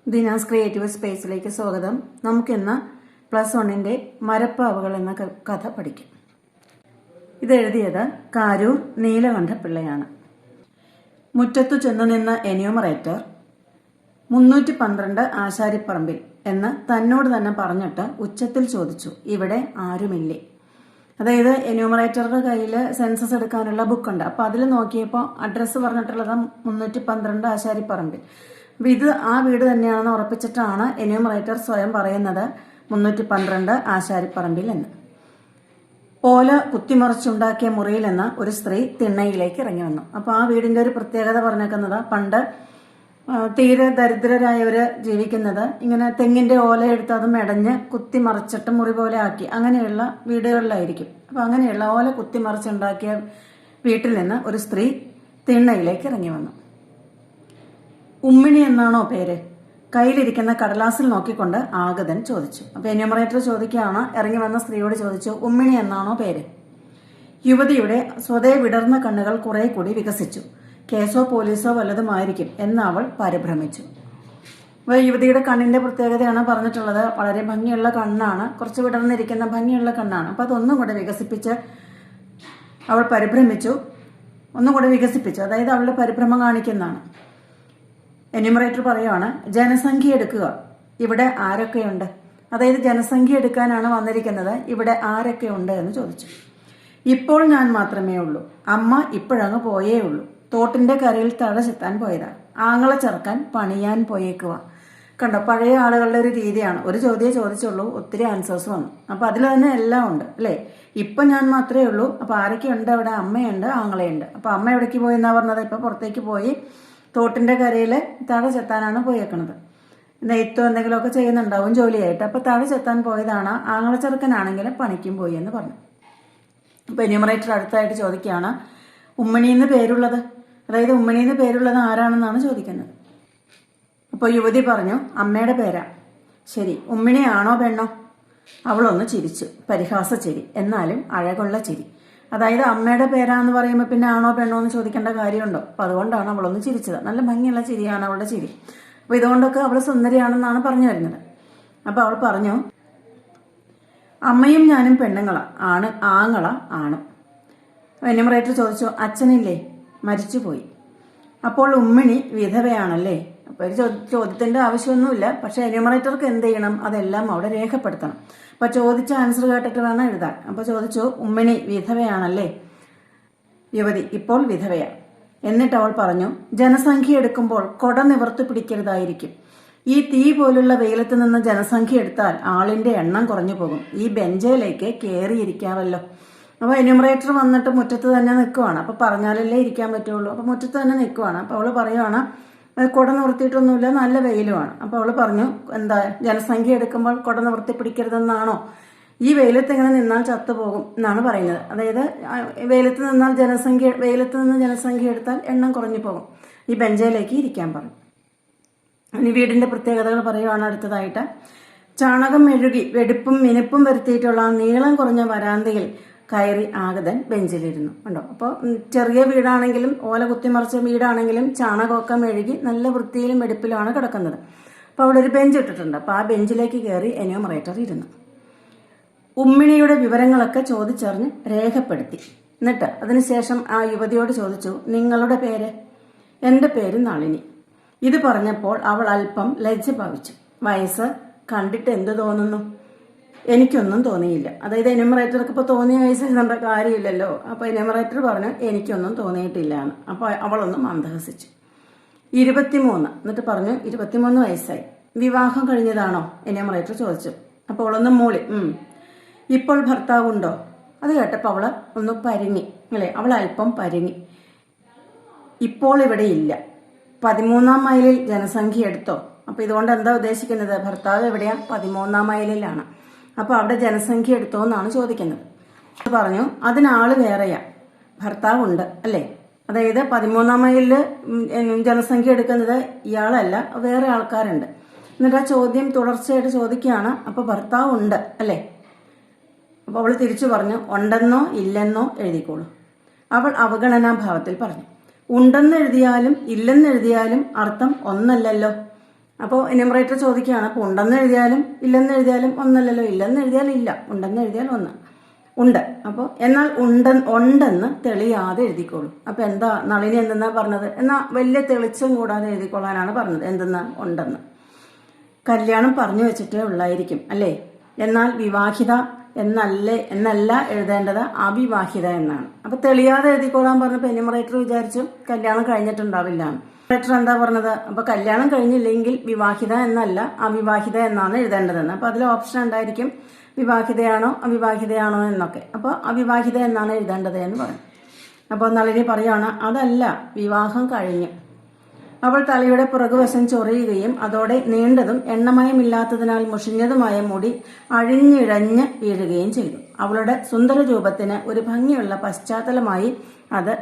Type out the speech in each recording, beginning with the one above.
ദിനാസ് creative സ്പേസിലേക്ക് സ്വാഗതം. നമുക്കിന്ന് +1 മരപ്പാവകൾ എന്ന കഥ പഠിക്കും. ഇതെഴുതിയത് കാരൂർ നീലകണ്ഠപിള്ളയാണ്. മുറ്റത്തു ചെന്നു നിന്ന എന്യൂമറേറ്റർ 312 ആശാരിപ്പറമ്പിൽ എന്ന് തന്നോട് തന്നെ പറഞ്ഞിട്ട് ഉച്ചത്തിൽ ചോദിച്ചു, ഇവിടെ ആരുമില്ലേ? അതായത് എന്യൂമറേറ്ററുടെ കയ്യിൽ സെൻസസ് എടുക്കാനുള്ള ബുക്കുണ്ട്. അപ്പോൾ അതിൽ നോക്കിയപ്പോൾ അഡ്രസ്സ് പറഞ്ഞിട്ടുള്ളത് 312 ആശാരിപ്പറമ്പിൽ. ഇത് ആ വീട് തന്നെയാണെന്ന് ഉറപ്പിച്ചിട്ടാണ് എന്യൂമറേറ്റർ സ്വയം പറയുന്നത് 312 ആശാരിപ്പറമ്പിൽ എന്ന്. ഓല കുത്തിമറിച്ചുണ്ടാക്കിയ മുറിയിൽ നിന്ന് ഒരു സ്ത്രീ തിണ്ണയിലേക്ക് ഇറങ്ങി വന്നു. അപ്പോൾ ആ വീടിന്റെ ഒരു പ്രത്യേകത പറഞ്ഞേക്കുന്നത്, പണ്ട് തീരെ ദരിദ്രരായവര് ജീവിക്കുന്നത് ഇങ്ങനെ തെങ്ങിന്റെ ഓല എടുത്ത് അത് മെടഞ്ഞ് കുത്തിമറിച്ചിട്ട് മുറി പോലെ ആക്കി അങ്ങനെയുള്ള വീടുകളിലായിരിക്കും. അപ്പൊ അങ്ങനെയുള്ള ഓല കുത്തിമറിച്ചുണ്ടാക്കിയ വീട്ടിൽ നിന്ന് ഒരു സ്ത്രീ തിണ്ണയിലേക്ക് ഇറങ്ങി വന്നു. ഉമ്മിണി എന്നാണോ പേര്? കയ്യിലിരിക്കുന്ന കടലാസിൽ നോക്കിക്കൊണ്ട് ആഗതൻ ചോദിച്ചു. അപ്പൊ എന്യൂമറേറ്റർ ചോദിക്കുകയാണ്, ഇറങ്ങി വന്ന സ്ത്രീയോട് ചോദിച്ചു, ഉമ്മിണി എന്നാണോ പേര്? യുവതിയുടെ സ്വതേ വിടർന്ന കണ്ണുകൾ കുറെ കൂടി വികസിച്ചു. കേസോ പോലീസോ വല്ലതുമായിരിക്കും എന്ന് അവൾ പരിഭ്രമിച്ചു. അപ്പോൾ യുവതിയുടെ കണ്ണിന്റെ പ്രത്യേകതയാണ് പറഞ്ഞിട്ടുള്ളത്. വളരെ ഭംഗിയുള്ള കണ്ണാണ്, കുറച്ച് വിടർന്നിരിക്കുന്ന ഭംഗിയുള്ള കണ്ണാണ്. അപ്പൊ അതൊന്നും കൂടെ വികസിപ്പിച്ച് അവൾ പരിഭ്രമിച്ചു. ഒന്നും കൂടെ വികസിപ്പിച്ചു, അതായത് അവളുടെ പരിഭ്രമം കാണിക്കുന്നതാണ്. എന്യൂമറേറ്റർ പറയുവാണ്, ജനസംഖ്യ എടുക്കുക, ഇവിടെ ആരൊക്കെയുണ്ട്? അതായത് ജനസംഖ്യ എടുക്കാനാണ് വന്നിരിക്കുന്നത്, ഇവിടെ ആരൊക്കെയുണ്ട് എന്ന് ചോദിച്ചു. ഇപ്പോൾ ഞാൻ മാത്രമേ ഉള്ളൂ. അമ്മ ഇപ്പോഴങ്ങ് പോയേ ഉള്ളൂ. തോട്ടിന്റെ കരയിൽ തഴ ചെത്താൻ പോയതാണ്. ആങ്ങളെ ചെറുക്കാൻ പണിയാൻ പോയേക്കുക. കണ്ടോ, പഴയ ആളുകളുടെ ഒരു രീതിയാണ്. ഒരു ചോദ്യമേ ചോദിച്ചുള്ളൂ, ഒത്തിരി ആൻസേഴ്സ് വന്നു. അപ്പൊ അതിൽ തന്നെ എല്ലാം ഉണ്ട് അല്ലേ. ഇപ്പൊ ഞാൻ മാത്രമേ ഉള്ളൂ. അപ്പൊ ആരൊക്കെയുണ്ട് അവിടെ? അമ്മയുണ്ട്, ആങ്ങളെയുണ്ട്. അപ്പൊ അമ്മ എവിടേക്ക് പോയി എന്നാ പറഞ്ഞത്? ഇപ്പൊ പുറത്തേക്ക് പോയി തോട്ടിന്റെ കരയിൽ തഴ ചെത്താനാണ് പോയേക്കണത്. നെയ്ത്തോ എന്തെങ്കിലുമൊക്കെ ചെയ്യുന്നുണ്ടാവും ജോലിയായിട്ട്. അപ്പൊ തഴ ചെത്താൻ പോയതാണ്. ആങ്ങളെ ചെറുക്കനാണെങ്കിൽ പണിക്കും പോയി എന്ന് പറഞ്ഞു. അപ്പൊ എന്യൂമറേറ്റർ അടുത്തായിട്ട് ചോദിക്കുകയാണ്, ഉമ്മണിന്ന് പേരുള്ളത്, അതായത് ഉമ്മണിന്ന് പേരുള്ളത് ആരാണെന്നാണ് ചോദിക്കുന്നത്. അപ്പോൾ യുവതി പറഞ്ഞു, അമ്മയുടെ പേരാ. ശരി, ഉമ്മിണിയാണോ പെണ്ണോ? അവളൊന്ന് ചിരിച്ചു, പരിഹാസ ചിരി, എന്നാലും അഴകുള്ള ചിരി. അതായത് അമ്മയുടെ പേരാന്ന് പറയുമ്പോൾ പിന്നെ ആണോ പെണ്ണോ എന്ന് ചോദിക്കേണ്ട കാര്യമുണ്ടോ? അപ്പൊ അതുകൊണ്ടാണ് അവളൊന്ന് ചിരിച്ചത്. നല്ല ഭംഗിയുള്ള ചിരിയാണ് അവളുടെ ചിരി. അപ്പൊ ഇതുകൊണ്ടൊക്കെ അവൾ സുന്ദരിയാണെന്നാണ് പറഞ്ഞു വരുന്നത്. അപ്പൊ അവൾ പറഞ്ഞു, അമ്മയും ഞാനും പെണ്ണുങ്ങളാ, ആങ്ങള ആണ്. എന്യൂമറേറ്റർ ചോദിച്ചു, അച്ഛനില്ലേ? മരിച്ചുപോയി. അപ്പോൾ ഉമ്മിണി വിധവയാണല്ലേ? അപ്പൊ ഒരു ചോദ്യത്തിന്റെ ആവശ്യമൊന്നുമില്ല. പക്ഷെ എന്യൂമറേറ്റർക്ക് എന്ത് ചെയ്യണം? അതെല്ലാം അവിടെ രേഖപ്പെടുത്തണം. അപ്പൊ ചോദിച്ച ആൻസർ കേട്ടിട്ട് വേണം എഴുതാൻ. അപ്പൊ ചോദിച്ചു, ഉമ്മിണി വിധവയാണല്ലേ? യുവതി ഇപ്പോൾ വിധവയാണ്. എന്നിട്ട് അവൾ പറഞ്ഞു, ജനസംഖ്യ എടുക്കുമ്പോൾ കൊട നിവർത്തി പിടിക്കരുതായിരിക്കും. ഈ തീ പോലുള്ള വെയിലത്ത് നിന്ന് ജനസംഖ്യ എടുത്താൽ ആളിന്റെ എണ്ണം കുറഞ്ഞു പോകും. ഈ ബെഞ്ചിലേക്ക് കയറിയിരിക്കാമല്ലോ. അപ്പൊ എന്യൂമറേറ്റർ വന്നിട്ട് മുറ്റത്ത് തന്നെ നിൽക്കുവാണ്. അപ്പൊ പറഞ്ഞാലല്ലേ ഇരിക്കാൻ പറ്റുള്ളൂ. അപ്പൊ മുറ്റത്ത് തന്നെ നിൽക്കുവാണ്. അപ്പൊ അവള് പറയുവാണ്, കുട നിവർത്തിയിട്ടൊന്നുമില്ല, നല്ല വെയിലുമാണ്. അപ്പൊ അവള് പറഞ്ഞു, എന്താ ജനസംഖ്യ എടുക്കുമ്പോൾ കുട നിവർത്തി പിടിക്കരുതെന്നാണോ? ഈ വെയിലത്ത് ഇങ്ങനെ നിന്നാൽ ചത്തുപോകും എന്നാണ് പറയുന്നത്. അതായത് വെയിലത്ത് നിന്ന് ജനസംഖ്യ എടുത്താൽ എണ്ണം കുറഞ്ഞു പോകും. ഈ ബെഞ്ചിലേക്ക് ഇരിക്കാൻ പറഞ്ഞു. ഇനി വീടിന്റെ പ്രത്യേകതകൾ പറയുവാണ് അടുത്തതായിട്ട്. ചാണകം മെഴുകി വെടിപ്പും മിനുപ്പും വരുത്തിയിട്ടുള്ള നീളം കുറഞ്ഞ വരാന്തയിൽ കയറി ആഗതൻ ബെഞ്ചിലിരുന്നു. കണ്ടോ, അപ്പോൾ ചെറിയ വീടാണെങ്കിലും ഓല കുത്തിമറിച്ച വീടാണെങ്കിലും ചാണകമൊക്കെ മെഴുകി നല്ല വൃത്തിയിലും വെടിപ്പിലുമാണ് കിടക്കുന്നത്. അപ്പോൾ അവിടെ ഒരു ബെഞ്ച് ഇട്ടിട്ടുണ്ട്. അപ്പോൾ ആ ബെഞ്ചിലേക്ക് കയറി എന്യൂമറേറ്റർ ഇരുന്നു. ഉമ്മിണിയുടെ വിവരങ്ങളൊക്കെ ചോദിച്ചറിഞ്ഞ് രേഖപ്പെടുത്തി. എന്നിട്ട് അതിനുശേഷം ആ യുവതിയോട് ചോദിച്ചു, നിങ്ങളുടെ പേര്? എൻ്റെ പേര് നളിനി. ഇത് പറഞ്ഞപ്പോൾ അവൾ അല്പം ലജ്ജ ഭാവിച്ചു. വയസ്സ് കണ്ടിട്ട് എന്ത് തോന്നുന്നു? എനിക്കൊന്നും തോന്നിയില്ല. അതായത് എന്യൂമറേറ്റർക്ക് ഇപ്പോൾ തോന്നിയ വയസ്സ് എഴുതേണ്ട കാര്യമില്ലല്ലോ. അപ്പൊ എന്യൂമറേറ്റർ പറഞ്ഞു, എനിക്കൊന്നും തോന്നിയിട്ടില്ല എന്ന്. അപ്പൊ അവളൊന്ന് മന്ദഹസിച്ചു. 23. എന്നിട്ട് പറഞ്ഞു, 23 വയസ്സായി. വിവാഹം കഴിഞ്ഞതാണോ? എന്യൂമറേറ്റർ ചോദിച്ചു. അപ്പോൾ അവളൊന്ന് മൂളി. ഇപ്പോൾ ഭർത്താവുണ്ടോ? അത് കേട്ടപ്പോൾ അവള് ഒന്ന് പരിങ്ങി അല്ലെ, അവൾ അല്പം പരിങ്ങി. ഇപ്പോൾ ഇവിടെ ഇല്ല. 13ാം മൈലിൽ ജനസംഖ്യ എടുത്തോ? അപ്പൊ ഇതുകൊണ്ട് എന്താ ഉദ്ദേശിക്കുന്നത്? ഭർത്താവ് എവിടെയാ? 13ാം മൈലിലാണ്. അപ്പൊ അവിടെ ജനസംഖ്യ എടുത്തോ എന്നാണ് ചോദിക്കുന്നത്. പറഞ്ഞു, അതിനാള് വേറെയാ, ഭർത്താവുണ്ട് അല്ലേ? അതായത് 13ാം മൈലില് ജനസംഖ്യ എടുക്കുന്നത് ഇയാളല്ല, വേറെ ആൾക്കാരുണ്ട്. എന്നിട്ട് ആ ചോദ്യം തുടർച്ചയായിട്ട് ചോദിക്കുകയാണ്. അപ്പൊ ഭർത്താവ് ഉണ്ട് അല്ലേ? അപ്പൊ അവള് തിരിച്ചു പറഞ്ഞു, ഉണ്ടെന്നോ ഇല്ലെന്നോ എഴുതിക്കോളൂ. അവൾ അവഗണനാഭാവത്തിൽ പറഞ്ഞു, ഉണ്ടെന്ന് എഴുതിയാലും ഇല്ലെന്ന് എഴുതിയാലും അർത്ഥം ഒന്നല്ലല്ലോ. അപ്പോൾ എന്യൂമറേറ്റർ ചോദിക്കുകയാണ്, അപ്പോൾ ഉണ്ടെന്ന് എഴുതിയാലും ഇല്ലെന്ന് എഴുതിയാലും ഒന്നല്ലല്ലോ, ഇല്ലെന്ന് എഴുതിയാൽ ഇല്ല, ഉണ്ടെന്ന് എഴുതിയാൽ ഒന്ന് ഉണ്ട്. അപ്പോൾ എന്നാൽ ഉണ്ടെന്ന് തെളിയാതെ എഴുതിക്കോളൂ. അപ്പോൾ എന്താ നളിനി എന്തെന്നാ പറഞ്ഞത്? എന്നാൽ വലിയ തെളിച്ചം കൂടാതെ എഴുതിക്കൊള്ളാനാണ് പറഞ്ഞത്. എന്തെന്നാ? ഉണ്ടെന്ന്. കല്യാണം പറഞ്ഞു വെച്ചിട്ടേ ഉള്ളായിരിക്കും അല്ലേ, എന്നാൽ വിവാഹിത എന്നല്ല എഴുതേണ്ടത്, അവിവാഹിത എന്നാണ്. അപ്പൊ തെളിയാതെ എഴുതിക്കൊള്ളാൻ പറഞ്ഞപ്പോൾ എന്യൂമറേറ്റർ വിചാരിച്ചു കല്യാണം കഴിഞ്ഞിട്ടുണ്ടാവില്ല. എന്യൂമറേറ്റർ എന്താ പറഞ്ഞത്? അപ്പൊ കല്യാണം കഴിഞ്ഞില്ലെങ്കിൽ വിവാഹിത എന്നല്ല അവിവാഹിത എന്നാണ് എഴുതേണ്ടതെന്ന്. അപ്പൊ അതിൽ ഓപ്ഷൻ ഉണ്ടായിരിക്കും വിവാഹിതയാണോ അവിവാഹിതയാണോ എന്നൊക്കെ. അപ്പോൾ അവിവാഹിത എന്നാണ് എഴുതേണ്ടത് എന്ന് പറഞ്ഞു. അപ്പോൾ നളിനി പറയാണ്, അതല്ല, വിവാഹം കഴിഞ്ഞു. അവൾ തലയുടെ പുറകുവശം ചൊറിയുകയും അതോടെ നീണ്ടതും എണ്ണമയമില്ലാത്തതിനാൽ മുഷിഞ്ഞതുമായ മുടി അഴിഞ്ഞിഴഞ്ഞ് വീഴുകയും ചെയ്തു. അവളുടെ സുന്ദര രൂപത്തിന് ഒരു ഭംഗിയുള്ള പശ്ചാത്തലമായി അത്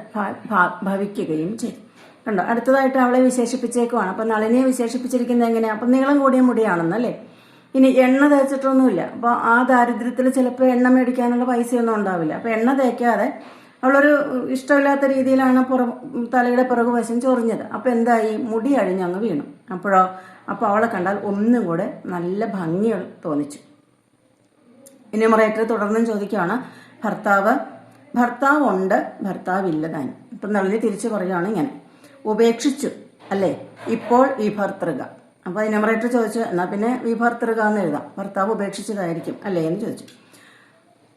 ഭവിക്കുകയും ചെയ്തു. കണ്ടോ, അടുത്തതായിട്ട് അവളെ വിശേഷിപ്പിച്ചേക്കുവാണ്. അപ്പൊ നളിനിയെ വിശേഷിപ്പിച്ചിരിക്കുന്നത് എങ്ങനെയാ? അപ്പൊ നീളം കൂടിയ മുടിയാണെന്നല്ലേ. ഇനി എണ്ണ തേച്ചിട്ടൊന്നുമില്ല. അപ്പോൾ ആ ദാരിദ്ര്യത്തിൽ ചിലപ്പോൾ എണ്ണ മേടിക്കാനുള്ള പൈസയൊന്നും ഉണ്ടാവില്ല. അപ്പോൾ എണ്ണ തേക്കാതെ അവളൊരു ഇഷ്ടമില്ലാത്ത രീതിയിലാണ് തലയുടെ പുറകുവശം ചൊറിഞ്ഞത്. അപ്പോൾ എന്തായി? മുടി അഴിഞ്ഞങ്ങ് വീണു. അപ്പോൾ അവളെ കണ്ടാൽ ഒന്നും കൂടെ നല്ല ഭംഗി തോന്നിച്ചു. എന്യൂമറേറ്റർ തുടർന്നും ചോദിക്കുകയാണ്, ഭർത്താവ് ഉണ്ട്, ഭർത്താവില്ല താൻ. ഇപ്പം നളിനി തിരിച്ചു പറയുകയാണ് ഇങ്ങനെ, ഉപേക്ഷിച്ചു അല്ലേ, ഇപ്പോൾ വിഭർത്തൃക. അപ്പോൾ എന്യൂമറേറ്റർ ചോദിച്ചു, എന്നാൽ പിന്നെ വിഭർത്തൃക എന്ന് എഴുതാം, ഭർത്താവ് ഉപേക്ഷിച്ചതായിരിക്കും അല്ലേ എന്ന് ചോദിച്ചു.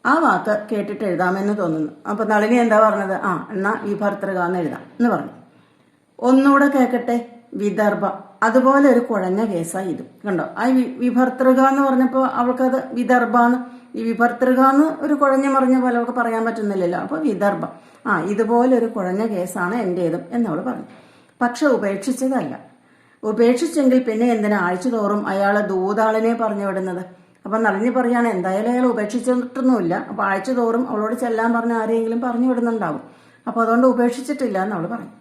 ആ വാക്ക് കേട്ടിട്ട് എഴുതാമെന്ന് തോന്നുന്നു. അപ്പൊ നളിനി എന്താ പറഞ്ഞത്? എന്നാ വിഭർത്തൃക എന്ന് എഴുതാം എന്ന് പറഞ്ഞു. ഒന്നുകൂടെ കേൾക്കട്ടെ. വിദർഭ, അതുപോലെ ഒരു കുഴഞ്ഞ കേസായി ഇത്. കണ്ടോ, ആ വിഭർത്തൃക എന്ന് പറഞ്ഞപ്പോൾ അവൾക്കത് വിദർഭന്ന്, ഈ വിഭർത്തൃക എന്ന് ഒരു കുഴഞ്ഞു മറിഞ്ഞ പോലെ അവൾക്ക് പറയാൻ പറ്റുന്നില്ലല്ലോ. അപ്പൊ വിദർഭ, ഇതുപോലെ ഒരു കുഴഞ്ഞ കേസാണ് എന്റേതും എന്നവൾ പറഞ്ഞു. പക്ഷെ ഉപേക്ഷിച്ചതല്ല. ഉപേക്ഷിച്ചെങ്കിൽ പിന്നെ എന്തിനാ ആഴ്ചതോറും അയാളെ ദൂതാളിനെ പറഞ്ഞു വിടുന്നത്? അപ്പൊ നളിനി പറയാണ്, എന്തായാലും അയാൾ ഉപേക്ഷിച്ചിട്ടൊന്നുമില്ല. അപ്പൊ ആഴ്ചതോറും അവളോട് ചെല്ലാൻ പറഞ്ഞ ആരെങ്കിലും പറഞ്ഞു വിടുന്നുണ്ടാവും. അപ്പൊ അതുകൊണ്ട് ഉപേക്ഷിച്ചിട്ടില്ല എന്ന് അവൾ പറഞ്ഞു.